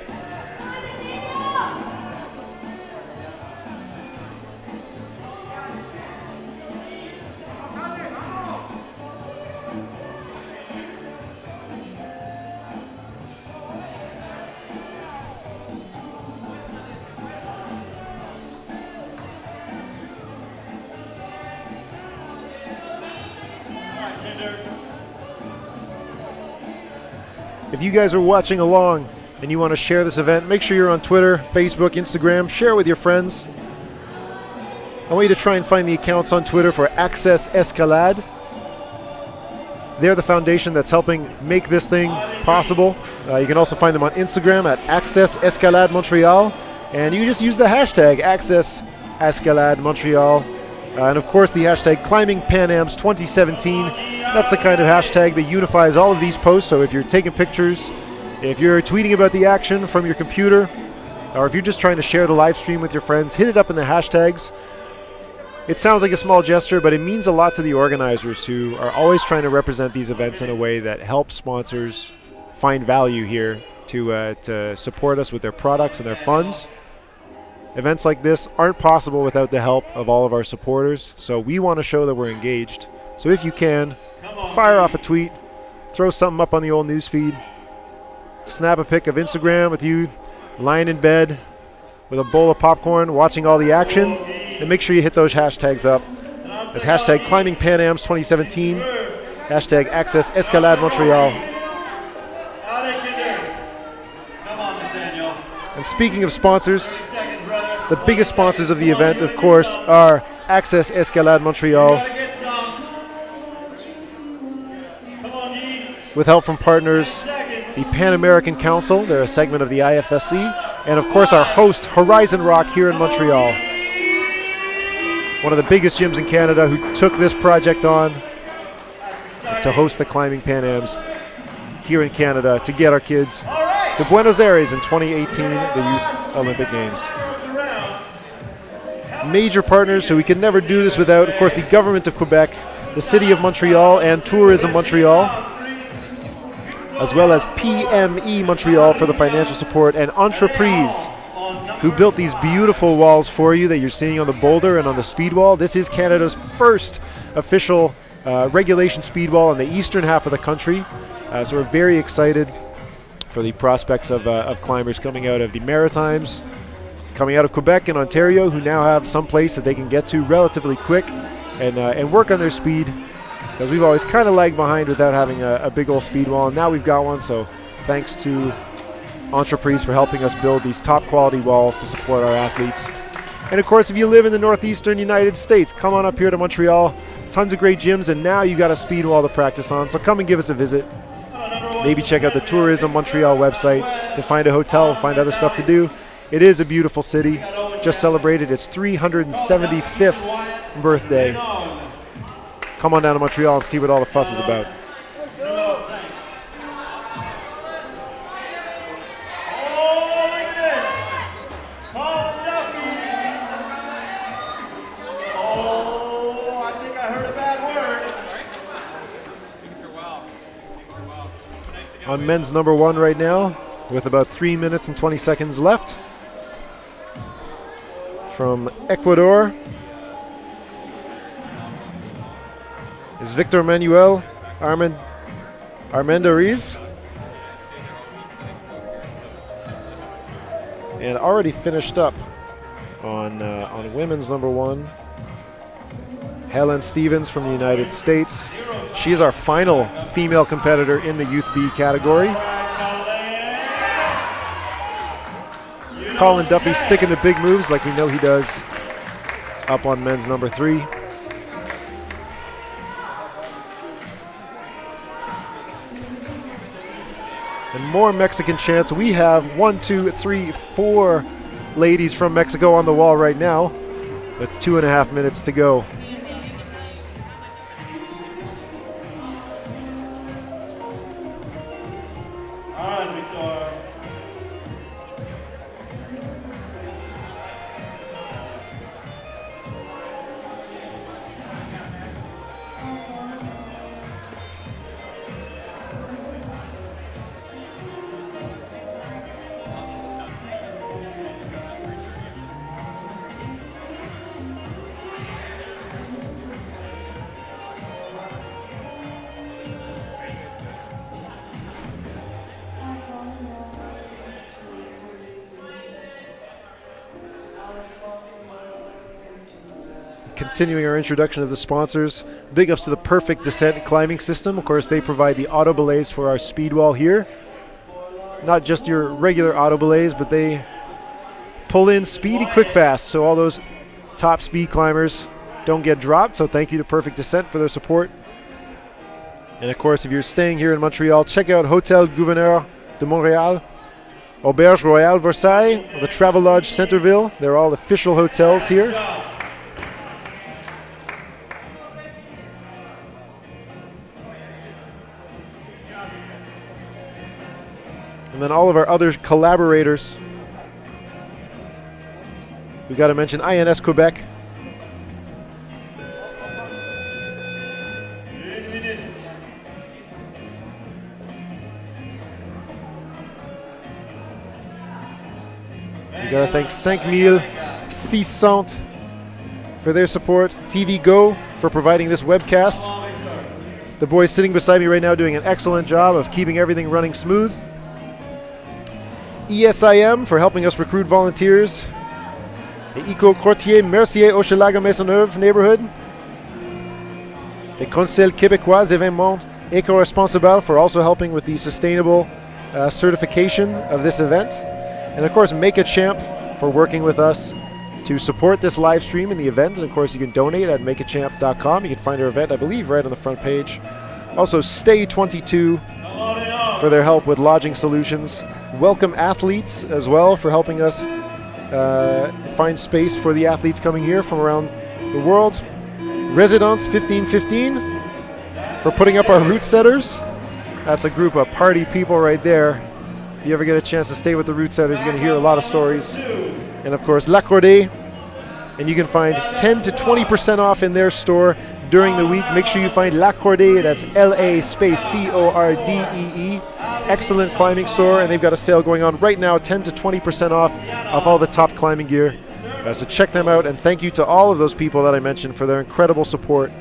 If you guys are watching along and you want to share this event, make sure you're on Twitter, Facebook, Instagram. Share it with your friends. I want you to try and find the accounts on Twitter for Accès Escalade. They're the foundation that's helping make this thing possible. You can also find them on Instagram at Accès Escalade Montreal. And you can just use the hashtag Accès Escalade Montreal. And of course the hashtag Climbing Panams 2017. That's the kind of hashtag that unifies all of these posts. So if you're taking pictures, if you're tweeting about the action from your computer, or if you're just trying to share the live stream with your friends, hit it up in the hashtags. It sounds like a small gesture, but it means a lot to the organizers who are always trying to represent these events in a way that helps sponsors find value here to support us with their products and their funds. Events like this aren't possible without the help of all of our supporters, so we want to show that we're engaged. So if you can, fire off a tweet, throw something up on the old news feed, snap a pic of Instagram with you lying in bed with a bowl of popcorn watching all the action, and make sure you hit those hashtags up. It's hashtag Climbing Panams 2017, Hashtag Access Escalade Montreal. Come on, Nathaniel. And speaking of sponsors, 30 seconds, brother. the biggest sponsors of the event, of course, are Access Escalade Montreal, Gotta get some. Come on, Guy. with help from partners, 10 seconds. the Pan American Council, they're a segment of the IFSC, and of course our host, Horizon Rock, here in Montreal. One of the biggest gyms in Canada who took this project on That's exciting. to host the Climbing Pan Ams here in Canada to get our kids All right. to Buenos Aires in 2018, the Youth Olympic Games. Major partners, so we could never do this without, of course, the government of Quebec, the city of Montreal, and Tourism Montreal, as well as PME Montreal for the financial support, and Entreprise, who built these beautiful walls for you that you're seeing on the Boulder and on the speed wall. This is Canada's first official regulation speed wall in the eastern half of the country. So we're very excited for the prospects of climbers coming out of the Maritimes, coming out of Quebec and Ontario, who now have some place that they can get to relatively quick and work on their speed, because we've always kind of lagged behind without having a big old speed wall, and now we've got one. So thanks to Entreprise for helping us build these top quality walls to support our athletes. And of course, if you live in the northeastern United States, come on up here to Montreal. Tons of great gyms, and now you got a speed wall to practice on, so come and give us a visit. Maybe check out the Tourism Montreal website to find a hotel, find other stuff to do. It is a beautiful city. Just celebrated its 375th birthday. Come on down to Montreal and see what all the fuss is about. On men's number one right now, with about 3 minutes and 20 seconds left. From Ecuador is Victor Manuel Armendariz. And already finished up on women's number one, Helen Stevens from the United States. She is our final female competitor in the Youth B category. Colin Duffy sticking the big moves like we know he does up on men's number three. And more Mexican chants. We have 1, 2, 3, 4 ladies from Mexico on the wall right now with 2.5 minutes to go. Continuing our introduction of the sponsors, big ups to the Perfect Descent Climbing System. Of course, they provide the auto belays for our speed wall here. Not just your regular auto belays, but they pull in speedy quick fast, so all those top speed climbers don't get dropped. So thank you to Perfect Descent for their support. And of course, if you're staying here in Montreal, check out Hotel Gouverneur de Montréal, Auberge Royale Versailles, the Travelodge Centerville. They're all official hotels here. And then all of our other collaborators. We've got to mention INS Quebec. We got to thank 5600 for their support. TV Go for providing this webcast. The boys sitting beside me right now doing an excellent job of keeping everything running smooth. ESIM for helping us recruit volunteers. The Eco Quartier Mercier Hochelaga Maisonneuve neighborhood. the Conseil Québécois Événements Éco-Responsable for also helping with the sustainable certification of this event. And of course, Make a Champ for working with us to support this live stream and the event. And of course, you can donate at makeachamp.com. You can find our event, I believe, right on the front page. Also, Stay 22 for their help with lodging solutions. Welcome Athletes as well for helping us find space for the athletes coming here from around the world. Residence 1515 for putting up our route setters. That's a group of party people right there. If you ever get a chance to stay with the route setters, you're going to hear a lot of stories. And of course, L'Accordé. And you can find 10 to 20% off in their store during the week. Make sure you find L'Accordé. That's L-A space C-O-R-D-E-E. Excellent climbing store, and they've got a sale going on right now, 10 to 20% off all the top climbing gear. So check them out, and thank you to all of those people that I mentioned for their incredible support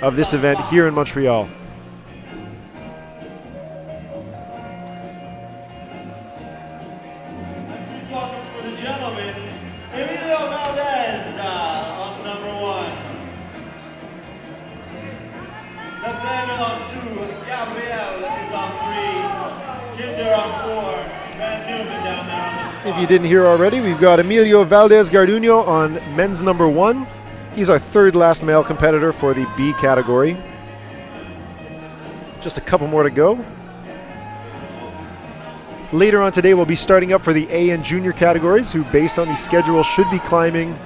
of this event here in Montreal. Please welcome for the gentlemen, Emilio Valdez on number 1. Nathaniel on 2, Gabriel is on 3, Kinder on 4, Van Newman down there on the 5. If you didn't hear already, we've got Emilio Valdez Garduño on men's number 1. He's our third last male competitor for the B category. Just a couple more to go. Later on today, we'll be starting up for the A and junior categories, who based on the schedule should be climbing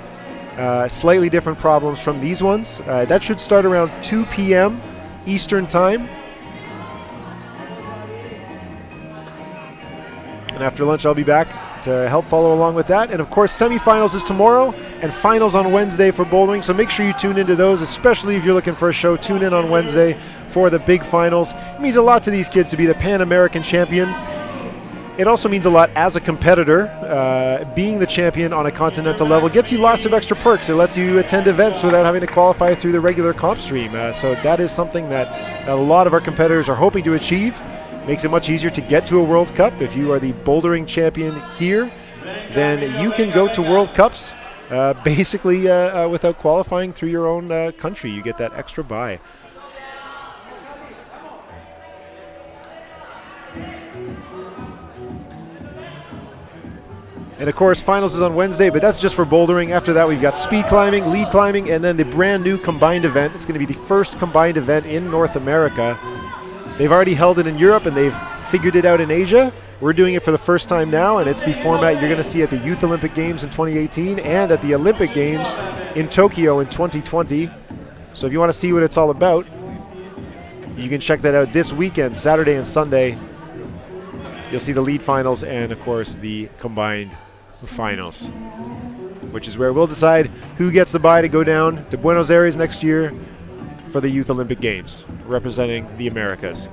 slightly different problems from these ones. That should start around 2 p.m. Eastern time. And after lunch, I'll be back to help follow along with that. And of course, semifinals is tomorrow and finals on Wednesday for bouldering. So make sure you tune into those, especially if you're looking for a show. Tune in on Wednesday for the big finals. It means a lot to these kids to be the Pan American champion. It also means a lot as a competitor. Being the champion on a continental level gets you lots of extra perks. It lets you attend events without having to qualify through the regular comp stream. So that is something that a lot of our competitors are hoping to achieve. Makes it much easier to get to a World Cup. If you are the bouldering champion here, then you can go to World Cups basically without qualifying through your own country. You get that extra bye. And of course, finals is on Wednesday, but that's just for bouldering. After that, we've got speed climbing, lead climbing, and then the brand new combined event. It's going to be the first combined event in North America. They've already held it in Europe, and they've figured it out in Asia. We're doing it for the first time now, and it's the format you're going to see at the Youth Olympic Games in 2018 and at the Olympic Games in Tokyo in 2020. So if you want to see what it's all about, you can check that out this weekend, Saturday and Sunday. You'll see the lead finals and, of course, the combined finals, which is where we'll decide who gets the bye to go down to Buenos Aires next year for the Youth Olympic Games, representing the Americas.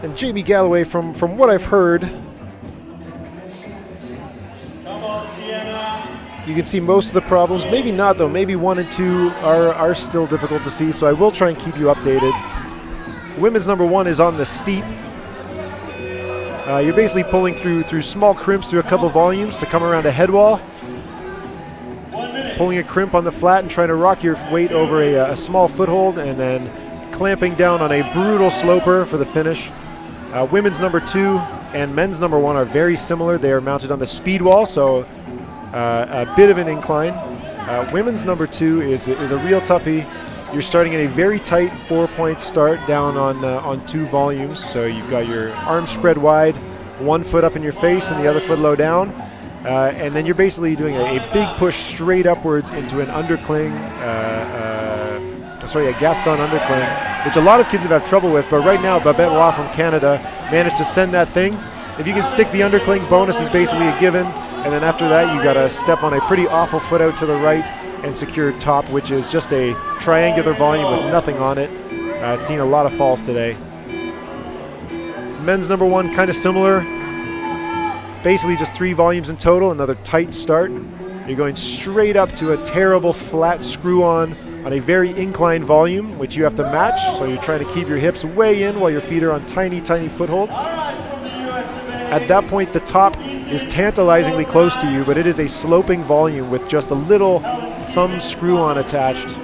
And Jamie Galloway, from what I've heard, you can see most of the problems. Maybe not, though. Maybe 1 and 2 are still difficult to see, so I will try and keep you updated. Women's number 1 is on the steep. You're basically pulling through small crimps through a couple volumes to come around a head wall. Pulling a crimp on the flat and trying to rock your weight over a small foothold, and then clamping down on a brutal sloper for the finish. Women's number 2 and men's number 1 are very similar. They are mounted on the speed wall, so a bit of an incline. Women's number 2 is a real toughie. You're starting at a very tight 4-point start down on 2 volumes. So you've got your arms spread wide, one foot up in your face and the other foot low down. And then you're basically doing a big push straight upwards into an undercling, a Gaston undercling, which a lot of kids have had trouble with. But right now, Babette Roy from Canada managed to send that thing. If you can stick the undercling, bonus is basically a given. And then after that, you got to step on a pretty awful foot out to the right and secure top, which is just a triangular volume with nothing on it. Seen a lot of falls today. Men's number one, kind of similar. Basically just 3 volumes in total, another tight start. You're going straight up to a terrible flat screw-on a very inclined volume, which you have to match. So you're trying to keep your hips way in while your feet are on tiny, tiny footholds. At that point, the top is tantalizingly close to you, but it is a sloping volume with just a little thumb screw-on attached.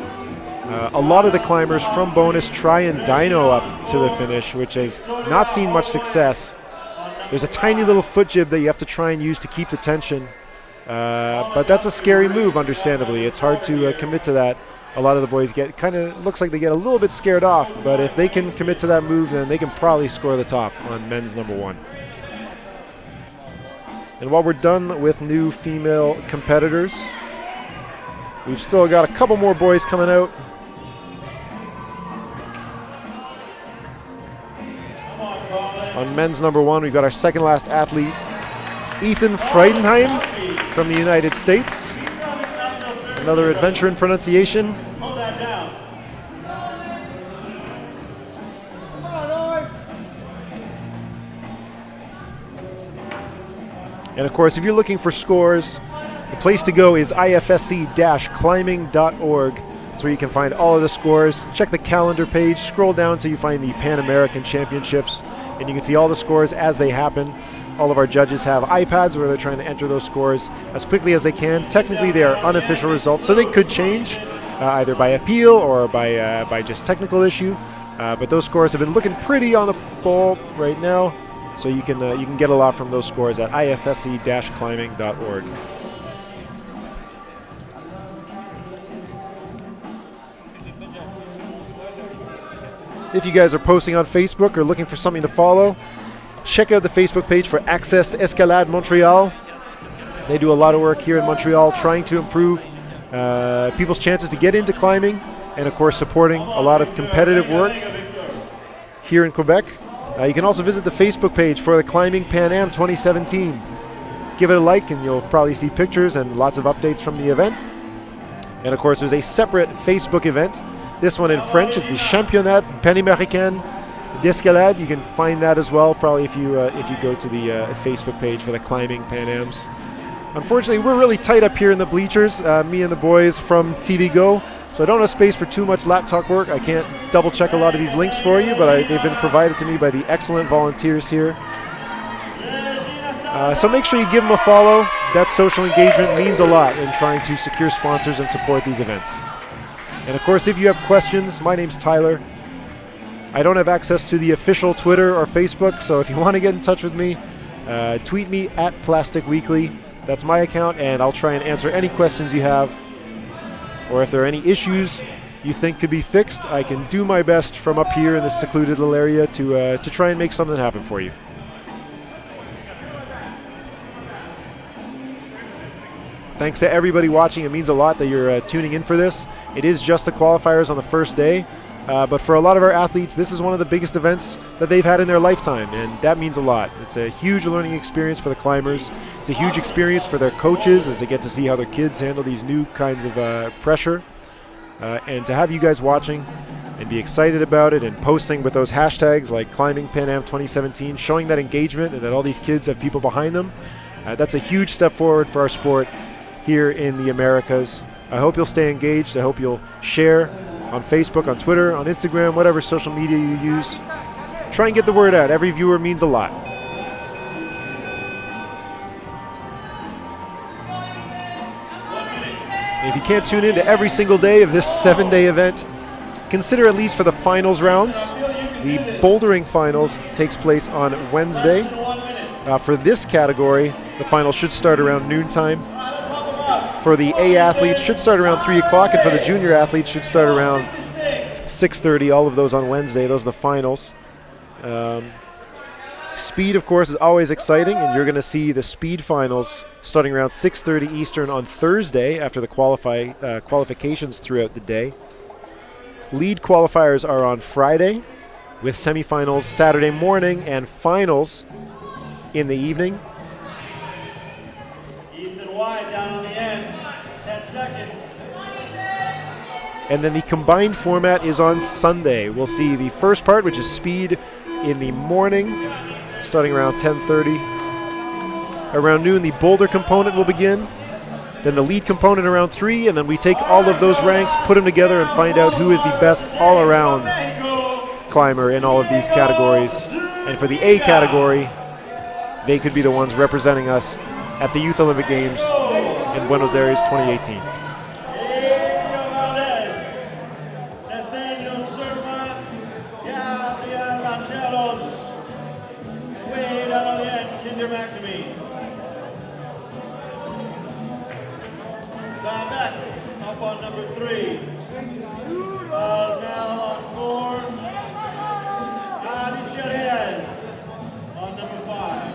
A lot of the climbers from bonus try and dyno up to the finish, which has not seen much success. There's a tiny little foot jib that you have to try and use to keep the tension. But that's a scary move, understandably. It's hard to commit to that. A lot of the boys looks like they get a little bit scared off, but if they can commit to that move, then they can probably score the top on men's number one. And while we're done with new female competitors, we've still got a couple more boys coming out. On men's number one, we've got our second last athlete, Ethan Friedenheim from the United States. Another adventure in pronunciation. And of course, if you're looking for scores, the place to go is ifsc-climbing.org. That's where you can find all of the scores. Check the calendar page, scroll down until you find the Pan American Championships, and you can see all the scores as they happen. All of our judges have iPads where they're trying to enter those scores as quickly as they can. Technically, they are unofficial results, so they could change either by appeal or by just technical issue. But those scores have been looking pretty on the ball right now, so you can get a lot from those scores at ifsc-climbing.org. If you guys are posting on Facebook or looking for something to follow, check out the Facebook page for Accès Escalade Montreal. They do a lot of work here in Montreal trying to improve people's chances to get into climbing, and of course supporting a lot of competitive work here in Quebec. You can also visit the Facebook page for the Climbing Pan Am 2017. Give it a like and you'll probably see pictures and lots of updates from the event. And of course there's a separate Facebook event. This one in French is the Championnat Panaméricain Escalade. You can find that as well, probably if you go to the Facebook page for the Climbing Pan Ams. Unfortunately, we're really tight up here in the bleachers, me and the boys from TV Go, so I don't have space for too much laptop work. I can't double check a lot of these links for you, but they've been provided to me by the excellent volunteers here. So make sure you give them a follow. That social engagement means a lot in trying to secure sponsors and support these events. And of course, if you have questions, my name's Tyler. I don't have access to the official Twitter or Facebook, so if you want to get in touch with me, tweet me at Plastic Weekly. That's my account, and I'll try and answer any questions you have. Or if there are any issues you think could be fixed, I can do my best from up here in this secluded little area to try and make something happen for you. Thanks to everybody watching. It means a lot that you're tuning in for this. It is just the qualifiers on the first day. But for a lot of our athletes, this is one of the biggest events that they've had in their lifetime, and that means a lot. It's a huge learning experience for the climbers. It's a huge experience for their coaches as they get to see how their kids handle these new kinds of pressure. And to have you guys watching and be excited about it and posting with those hashtags like Climbing Pan Am 2017, showing that engagement and that all these kids have people behind them, that's a huge step forward for our sport here in the Americas. I hope you'll stay engaged. I hope you'll share on Facebook, on Twitter, on Instagram, whatever social media you use. Try and get the word out. Every viewer means a lot. And if you can't tune in to every single day of this 7-day event, consider at least for the finals rounds. The bouldering finals takes place on Wednesday. For this category, the finals should start around noontime. For the A athletes, should start around 3 o'clock, and for the junior athletes, should start around 6:30. All of those on Wednesday. Those are the finals. Speed, of course, is always exciting, and you're going to see the speed finals starting around 6:30 Eastern on Thursday after the qualifications throughout the day. Lead qualifiers are on Friday, with semifinals Saturday morning and finals in the evening. Ethan wide down on the end, 10 seconds. And then the combined format is on Sunday. We'll see the first part, which is speed, in the morning, starting around 10:30. Around noon, the boulder component will begin. Then the lead component around 3, and then we take all of those ranks, put them together, and find out who is the best all-around climber in all of these categories. And for the A category, they could be the ones representing us at the Youth Olympic Games in Buenos Aires 2018. Up on number 3. Now on 4. Alicia Reyes on number 5.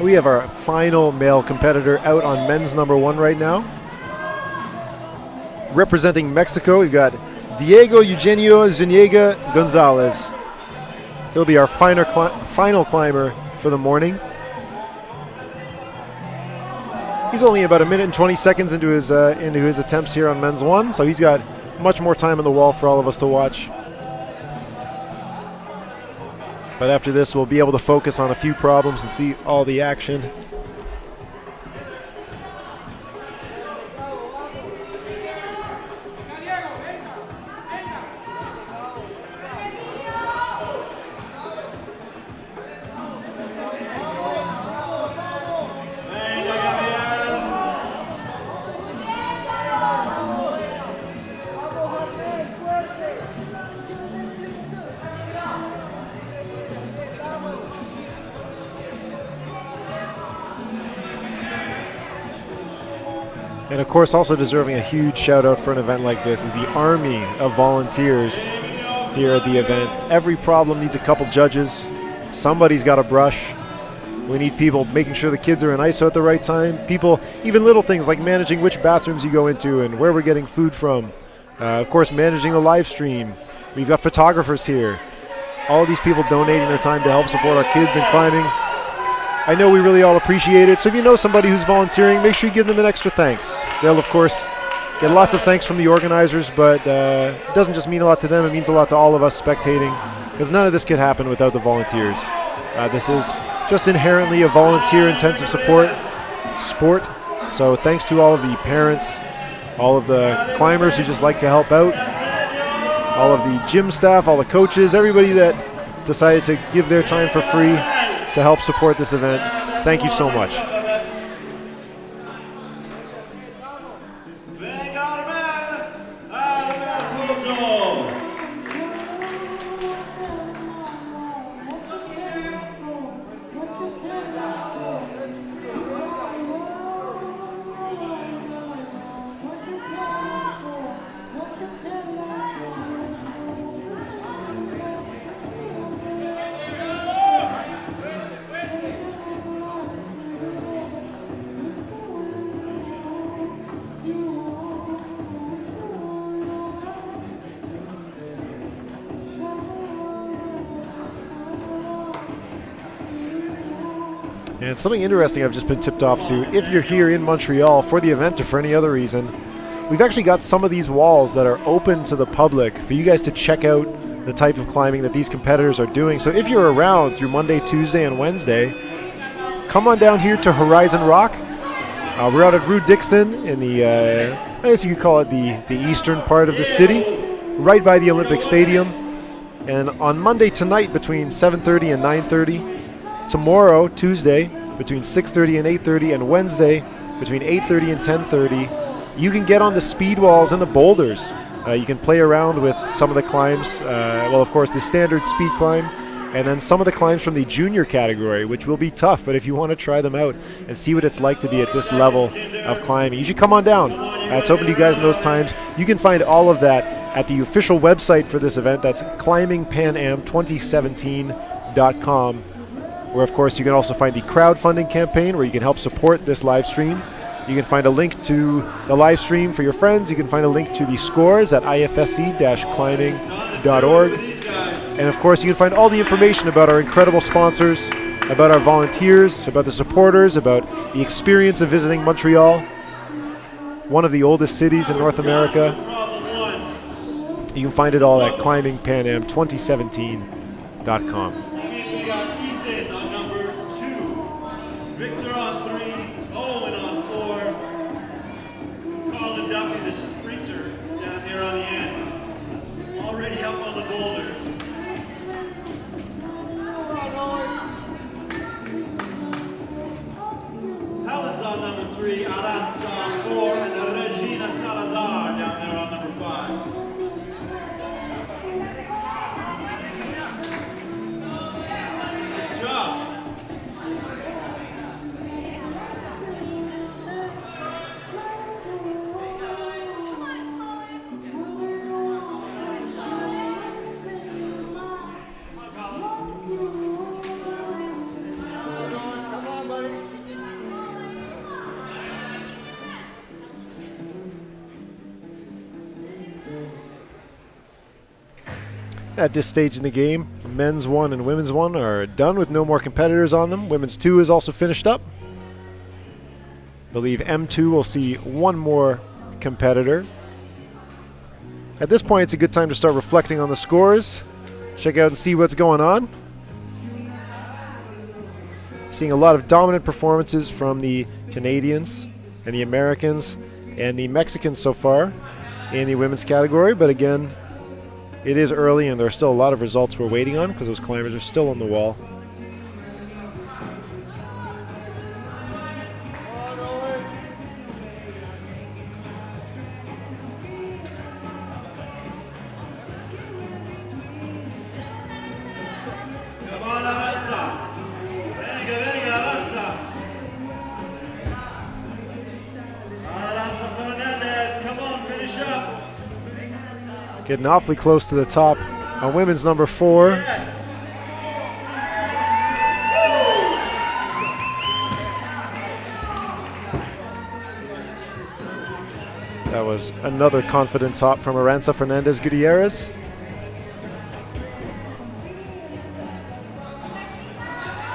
We have our final male competitor out on men's number 1 right now. Representing Mexico, we've got Diego Eugenio Zuniga Gonzalez. He'll be our final climber for the morning. He's only about 1 minute and 20 seconds into his attempts here on men's 1, so he's got much more time on the wall for all of us to watch. But after this, we'll be able to focus on a few problems and see all the action. And of course, also deserving a huge shout out for an event like this is the army of volunteers here at the event. Every problem needs a couple judges. Somebody's got a brush. We need people making sure the kids are in ISO at the right time. People, even little things like managing which bathrooms you go into and where we're getting food from. Of course, managing the live stream. We've got photographers here. All of these people donating their time to help support our kids in climbing. I know we really all appreciate it, so if you know somebody who's volunteering, make sure you give them an extra thanks. They'll, of course, get lots of thanks from the organizers, but it doesn't just mean a lot to them, it means a lot to all of us spectating, because none of this could happen without the volunteers. This is just inherently a volunteer-intensive sport, so thanks to all of the parents, all of the climbers who just like to help out, all of the gym staff, all the coaches, everybody that decided to give their time for free to help support this event. Thank you so much. And something interesting I've just been tipped off to, if you're here in Montreal for the event or for any other reason, we've actually got some of these walls that are open to the public for you guys to check out the type of climbing that these competitors are doing. So if you're around through Monday, Tuesday, and Wednesday, come on down here to Horizon Rock. We're out at Rue Dixon in the, I guess you could call it the eastern part of the city, right by the Olympic Stadium. And on Monday tonight between 7:30 and 9:30, tomorrow, Tuesday, between 6:30 and 8:30, and Wednesday, between 8:30 and 10:30, you can get on the speed walls and the boulders. You can play around with some of the climbs. Well, of course, the standard speed climb, And then some of the climbs from the junior category, which will be tough, but if you want to try them out and see what it's like to be at this level of climbing, you should come on down. It's open to you guys in those times. You can find all of that at the official website for this event. That's climbingpanam2017.com, where of course you can also find the crowdfunding campaign where you can help support this live stream. You can find a link to the live stream for your friends. You can find a link to the scores at ifsc-climbing.org. And of course, you can find all the information about our incredible sponsors, about our volunteers, about the supporters, about the experience of visiting Montreal, one of the oldest cities in North America. You can find it all at climbingpanam2017.com. At this stage in the game, men's 1 and women's 1 are done with no more competitors on them. Women's 2 is also finished up. I believe M2 will see one more competitor. At this point, it's a good time to start reflecting on the scores. Check out and see what's going on. Seeing a lot of dominant performances from the Canadians and the Americans and the Mexicans so far in the women's category, but again, it is early and there are still a lot of results we're waiting on because those climbers are still on the wall. Getting awfully close to the top on women's number 4. Yes. That was another confident top from Aranza Fernandez Gutierrez.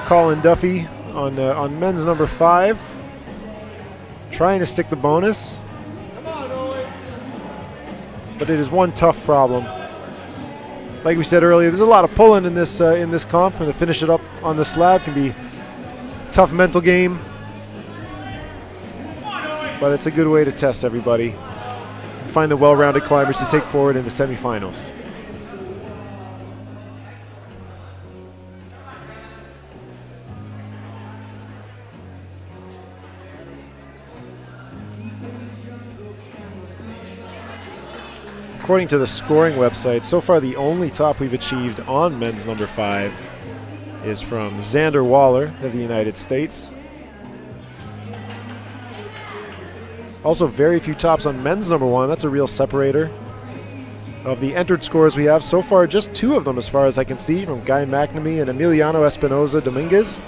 Colin Duffy on men's number 5, trying to stick the bonus. But it is one tough problem. Like we said earlier, there's a lot of pulling in this comp, and to finish it up on the slab can be a tough mental game. But it's a good way to test everybody and find the well-rounded climbers to take forward into semifinals. According to the scoring website, so far the only top we've achieved on men's number 5 is from Xander Waller of the United States. Also very few tops on men's number 1. That's a real separator. Of the entered scores we have so far, just 2 of them as far as I can see, from Guy McNamee and Emiliano Espinoza Dominguez.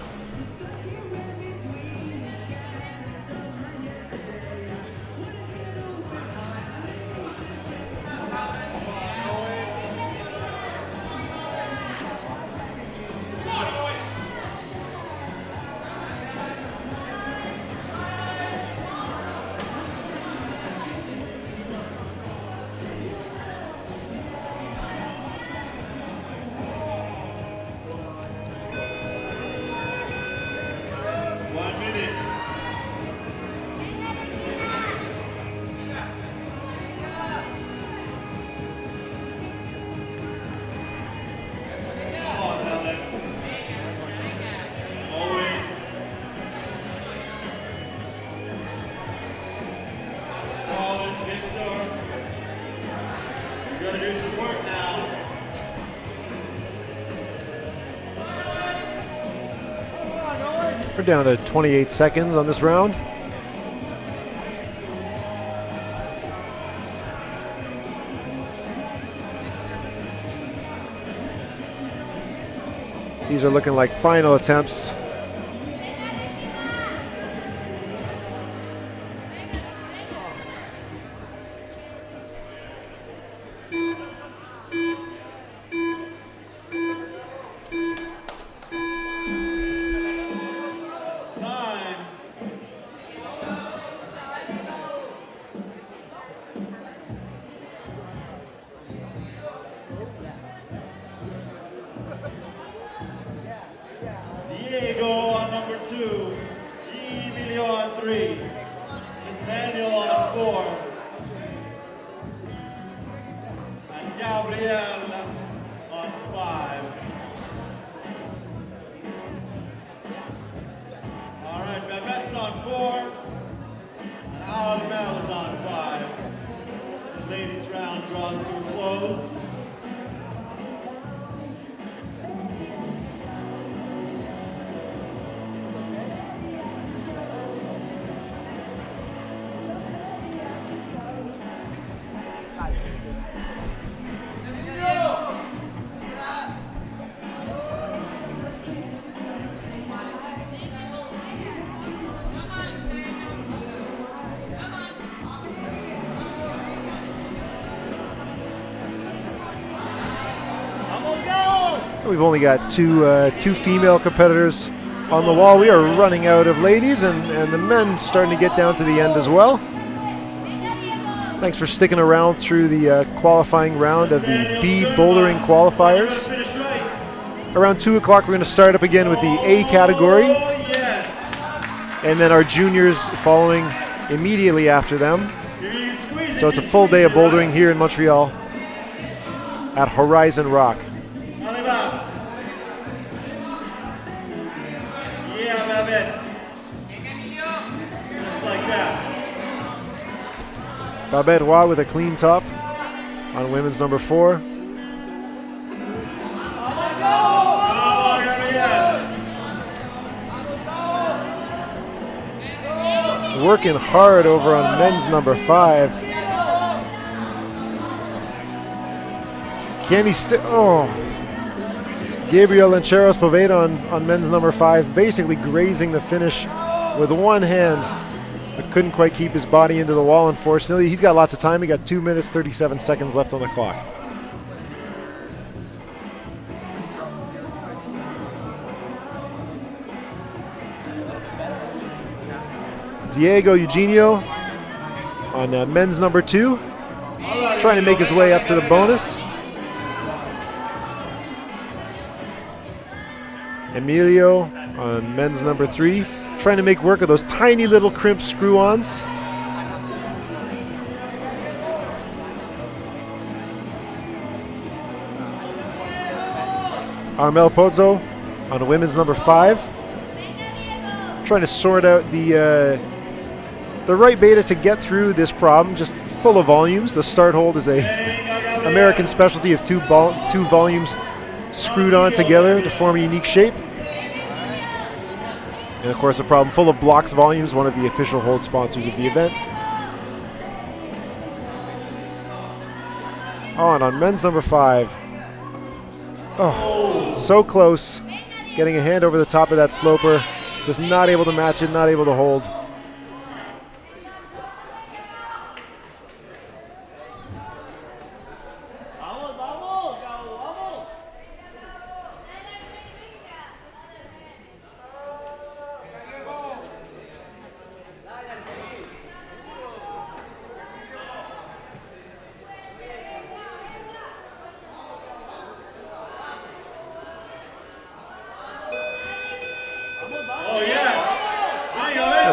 We're down to 28 seconds on this round. These are looking like final attempts. Diego on number 2, Emilio on 3, Nathaniel on 4, and Gabriel on 5. All right, Babette's on 4, and Alamel is on 5. The ladies' round draws to a close. We've only got two female competitors on the wall. We are running out of ladies, and the men starting to get down to the end as well. Thanks for sticking around through the qualifying round of the B bouldering qualifiers. Around 2 o'clock, we're going to start up again with the A category, and then our juniors following immediately after them. So it's a full day of bouldering here in Montreal at Horizon Rock. Yeah, Babette. Just like that. Babette Roy with a clean top on women's number 4. Working hard over on men's number 5. Can he still? Oh. Gabriel Lancheros Poveda on men's number 5, basically grazing the finish with one hand, but couldn't quite keep his body into the wall, unfortunately. He's got lots of time. He got 2 minutes, 37 seconds left on the clock. Diego Eugenio on men's number 2, trying to make his way up to the bonus. Emilio on men's number 3, trying to make work of those tiny little crimp screw-ons. Armel Pozzo on women's number 5, trying to sort out the right beta to get through this problem, just full of volumes. The start hold is a American specialty of two volumes screwed on together to form a unique shape. And of course, a problem full of Bloc's volumes, one of the official hold sponsors of the event. On men's number 5. Oh, so close. Getting a hand over the top of that sloper. Just not able to match it, not able to hold.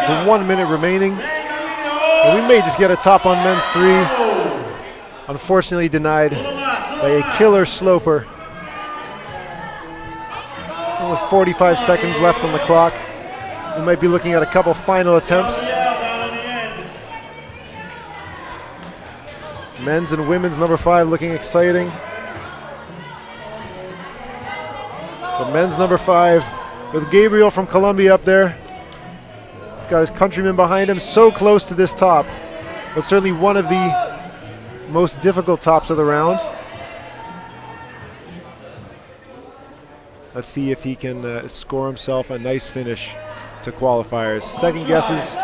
That's 1 minute remaining. And we may just get a top on men's 3. Unfortunately denied by a killer sloper. With 45 seconds left on the clock, we might be looking at a couple final attempts. Men's and women's number 5 looking exciting. But men's number 5 with Gabriel from Colombia up there. He's got his countrymen behind him, so close to this top, but certainly one of the most difficult tops of the round. Let's see if he can score himself a nice finish to qualifiers. Second guesses,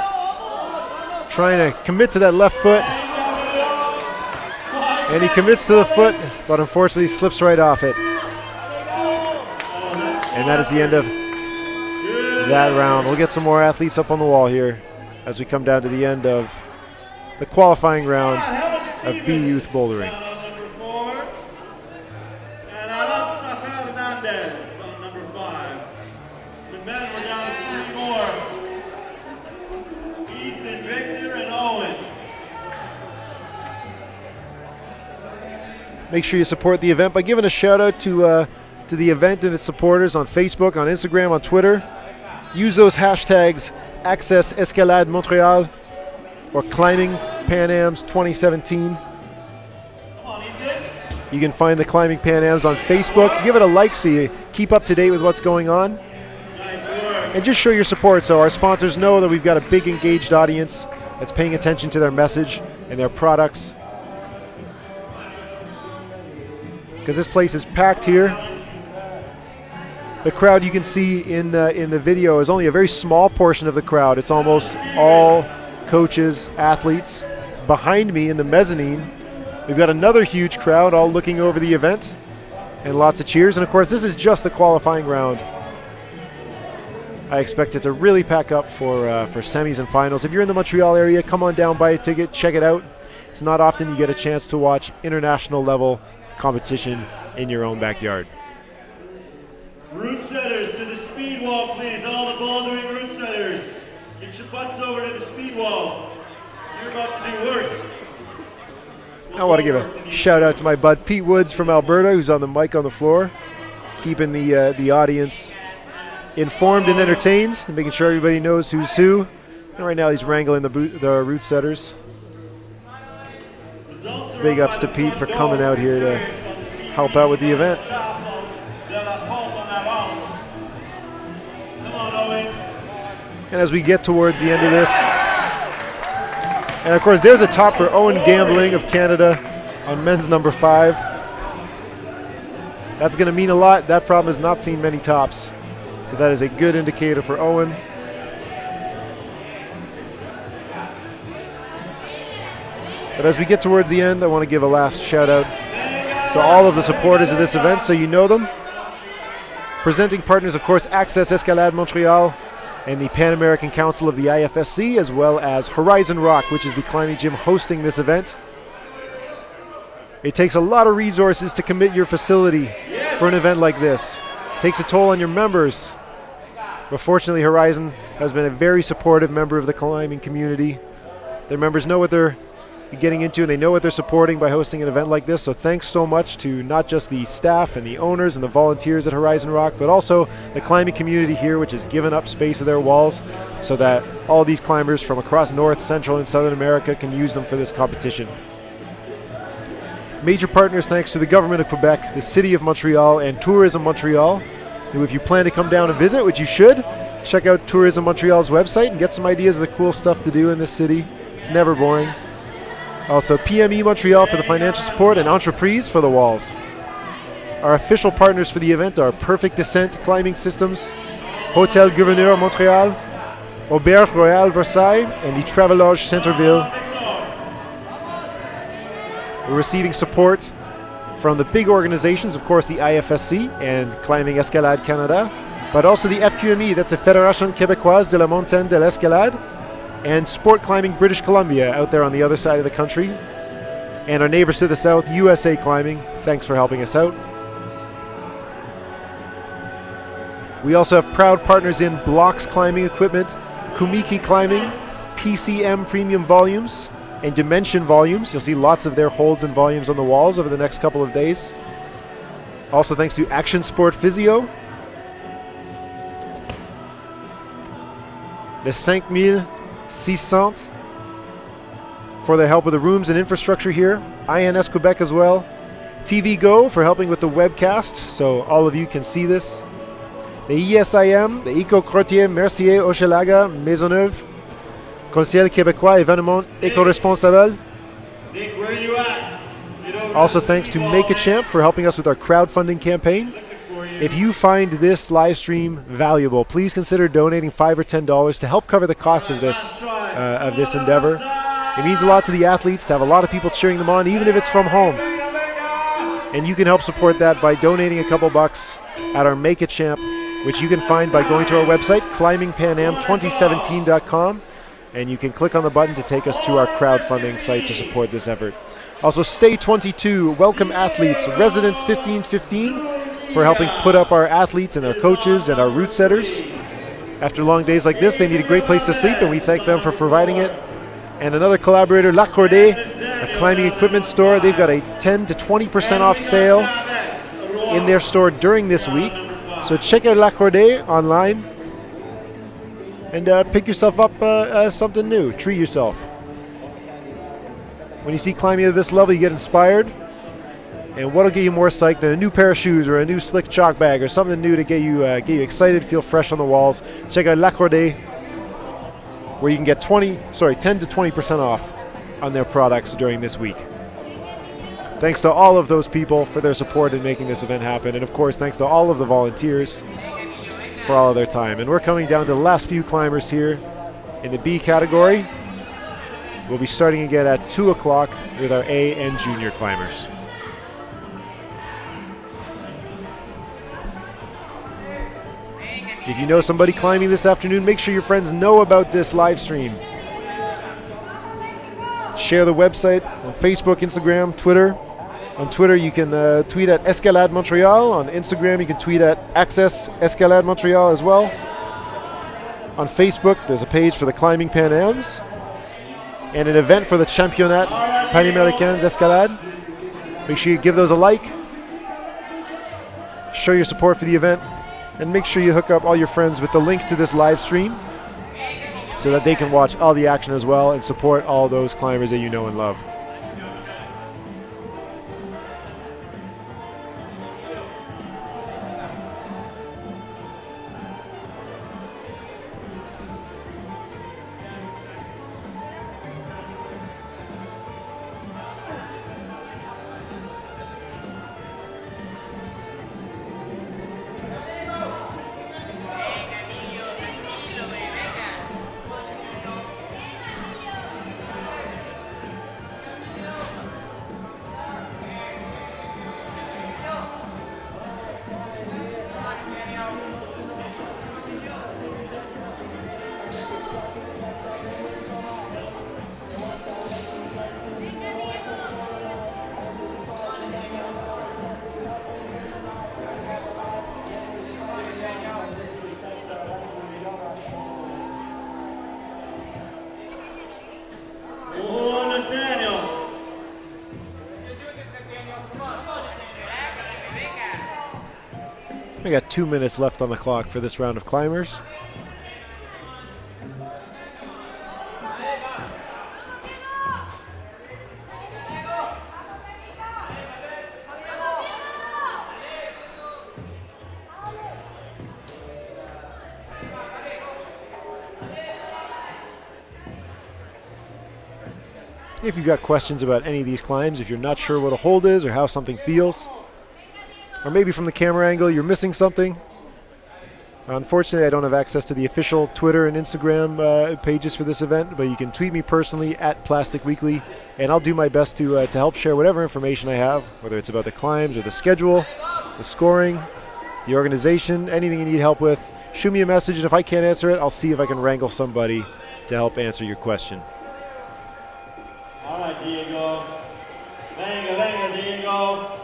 trying to commit to that left foot, and he commits to the foot, but unfortunately slips right off it. And that is the end of that round. We'll get some more athletes up on the wall here as we come down to the end of the qualifying round of B Youth Bouldering. Make sure you support the event by giving a shout out to the event and its supporters on Facebook, on Instagram, on Twitter. Use those hashtags Accès, Escalade, Montreal, or Climbing Pan Ams 2017. You can find the Climbing Pan Ams on Facebook. Give it a like so you keep up to date with what's going on. And just show your support so our sponsors know that we've got a big engaged audience that's paying attention to their message and their products. Because this place is packed here. The crowd you can see in the video is only a very small portion of the crowd. It's almost all coaches, athletes. Behind me in the mezzanine, we've got another huge crowd all looking over the event and lots of cheers. And of course, this is just the qualifying round. I expect it to really pack up for semis and finals. If you're in the Montreal area, come on down, buy a ticket, check it out. It's not often you get a chance to watch international level competition in your own backyard. Route setters to the speed wall, please. All the bouldering route setters. Get your butts over to the speed wall. You're about to do work. I want to give a shout out to my bud Pete Woods from Alberta, who's on the mic on the floor, keeping the audience informed and entertained, and making sure everybody knows who's who. And right now he's wrangling the route setters. Big ups to Pete for coming out here to help out with the event. And as we get towards the end of this, and of course there's a top for Owen Gambling of Canada on men's number 5. That's going to mean a lot. That problem has not seen many tops. So that is a good indicator for Owen. But as we get towards the end, I want to give a last shout out to all of the supporters of this event so you know them. Presenting partners, of course, Accès, Escalade, Montreal, and the Pan American Council of the IFSC, as well as Horizon Rock, which is the climbing gym hosting this event. It takes a lot of resources to commit your facility for an event like this. It takes a toll on your members. But fortunately, Horizon has been a very supportive member of the climbing community. Their members know what they're getting into, and they know what they're supporting by hosting an event like this. So thanks so much to not just the staff and the owners and the volunteers at Horizon Rock, but also the climbing community here, which has given up space of their walls so that all these climbers from across North, Central, and Southern America can use them for this competition. Major partners thanks to the government of Quebec, the city of Montreal, and Tourism Montreal, who, if you plan to come down and visit, which you should, check out Tourism Montreal's website and get some ideas of the cool stuff to do in this city. It's never boring. Also, PME Montreal for the financial support and Entreprise for the walls. Our official partners for the event are Perfect Descent Climbing Systems, Hôtel Gouverneur Montréal, Auberge Royale Versailles, and the Travelodge Centreville. We're receiving support from the big organizations, of course, the IFSC and Climbing Escalade Canada, but also the FQME, that's the Fédération Québécoise de la Montagne de l'Escalade, and Sport Climbing British Columbia out there on the other side of the country. And our neighbors to the south, USA Climbing, thanks for helping us out. We also have proud partners in Bloc's Climbing Equipment, Kumiki Climbing, PCM Premium Volumes, and Dimension Volumes. You'll see lots of their holds and volumes on the walls over the next couple of days. Also thanks to Action Sport Physio, the 5600 for their help with the rooms and infrastructure here. INS Quebec as well. TV Go for helping with the webcast so all of you can see this. the ISIM, the Eco-Crotier, Mercier, Hochelaga, Maisonneuve, Conseil Québécois, Événement Éco-Responsable. Nick, where are you at? Also thanks to Make a Champ for helping us with our crowdfunding campaign. If you find this live stream valuable, please consider donating $5 or $10 to help cover the cost of this endeavor. It means a lot to the athletes to have a lot of people cheering them on, even if it's from home. And you can help support that by donating a couple bucks at our Make a Champ, which you can find by going to our website, climbingpanam2017.com, and you can click on the button to take us to our crowdfunding site to support this effort. Also, Stay 22, Welcome Athletes, Residents 1515, for helping put up our athletes and our coaches and our route setters. After long days like this, they need a great place to sleep, and we thank them for providing it. And another collaborator, L'Accordé, a climbing equipment store. They've got a 10 to 20% off sale in their store during this week. So check out L'Accordé online and pick yourself up something new. Treat yourself. When you see climbing at this level, you get inspired. And what'll get you more psyched than a new pair of shoes or a new slick chalk bag or something new to get you excited, feel fresh on the walls? Check out L'Accordé, where you can get 10 to 20% off on their products during this week. Thanks to all of those people for their support in making this event happen. And of course, thanks to all of the volunteers for all of their time. And we're coming down to the last few climbers here in the B category. We'll be starting again at 2 o'clock with our A and junior climbers. If you know somebody climbing this afternoon, make sure your friends know about this live stream. Share the website on Facebook, Instagram, Twitter. On Twitter, you can tweet at Escalade Montreal. On Instagram, you can tweet at Accès Escalade Montreal as well. On Facebook, there's a page for the Climbing Pan Ams and an event for the Championnat Panaméricain Escalade. Make sure you give those a like. Show your support for the event. And make sure you hook up all your friends with the links to this live stream so that they can watch all the action as well and support all those climbers that you know and love. We got 2 minutes left on the clock for this round of climbers. If you've got questions about any of these climbs, if you're not sure what a hold is or how something feels, or maybe from the camera angle you're missing something. Unfortunately, I don't have access to the official Twitter and Instagram pages for this event, but you can tweet me personally at Plastic Weekly, and I'll do my best to help share whatever information I have, whether it's about the climbs or the schedule, the scoring, the organization, anything you need help with. Shoot me a message, and if I can't answer it, I'll see if I can wrangle somebody to help answer your question. All right, Diego. Venga, venga, Diego.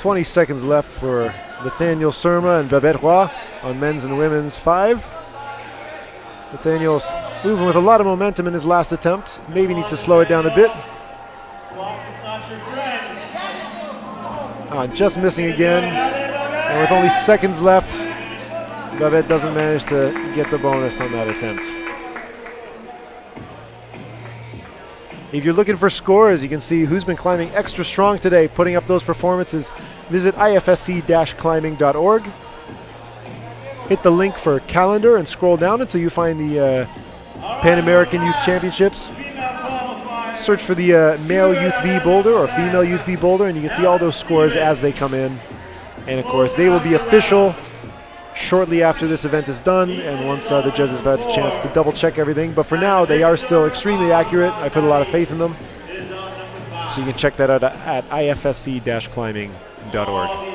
20 seconds left for Nathaniel Surma and Babette Roy on men's and women's 5. Nathaniel's moving with a lot of momentum in his last attempt. Maybe needs to slow it down a bit. Just missing again. And with only seconds left, Babette doesn't manage to get the bonus on that attempt. If you're looking for scores, you can see who's been climbing extra strong today, putting up those performances. Visit ifsc-climbing.org. Hit the link for calendar and scroll down until you find the Pan American Youth Championships. Search for the male Youth B Boulder or female Youth B Boulder, and you can see all those scores as they come in. And of course, they will be official shortly after this event is done, and once the judges have had a chance to double check everything. But for now, they are still extremely accurate. I put a lot of faith in them. So you can check that out at ifsc-climbing.org.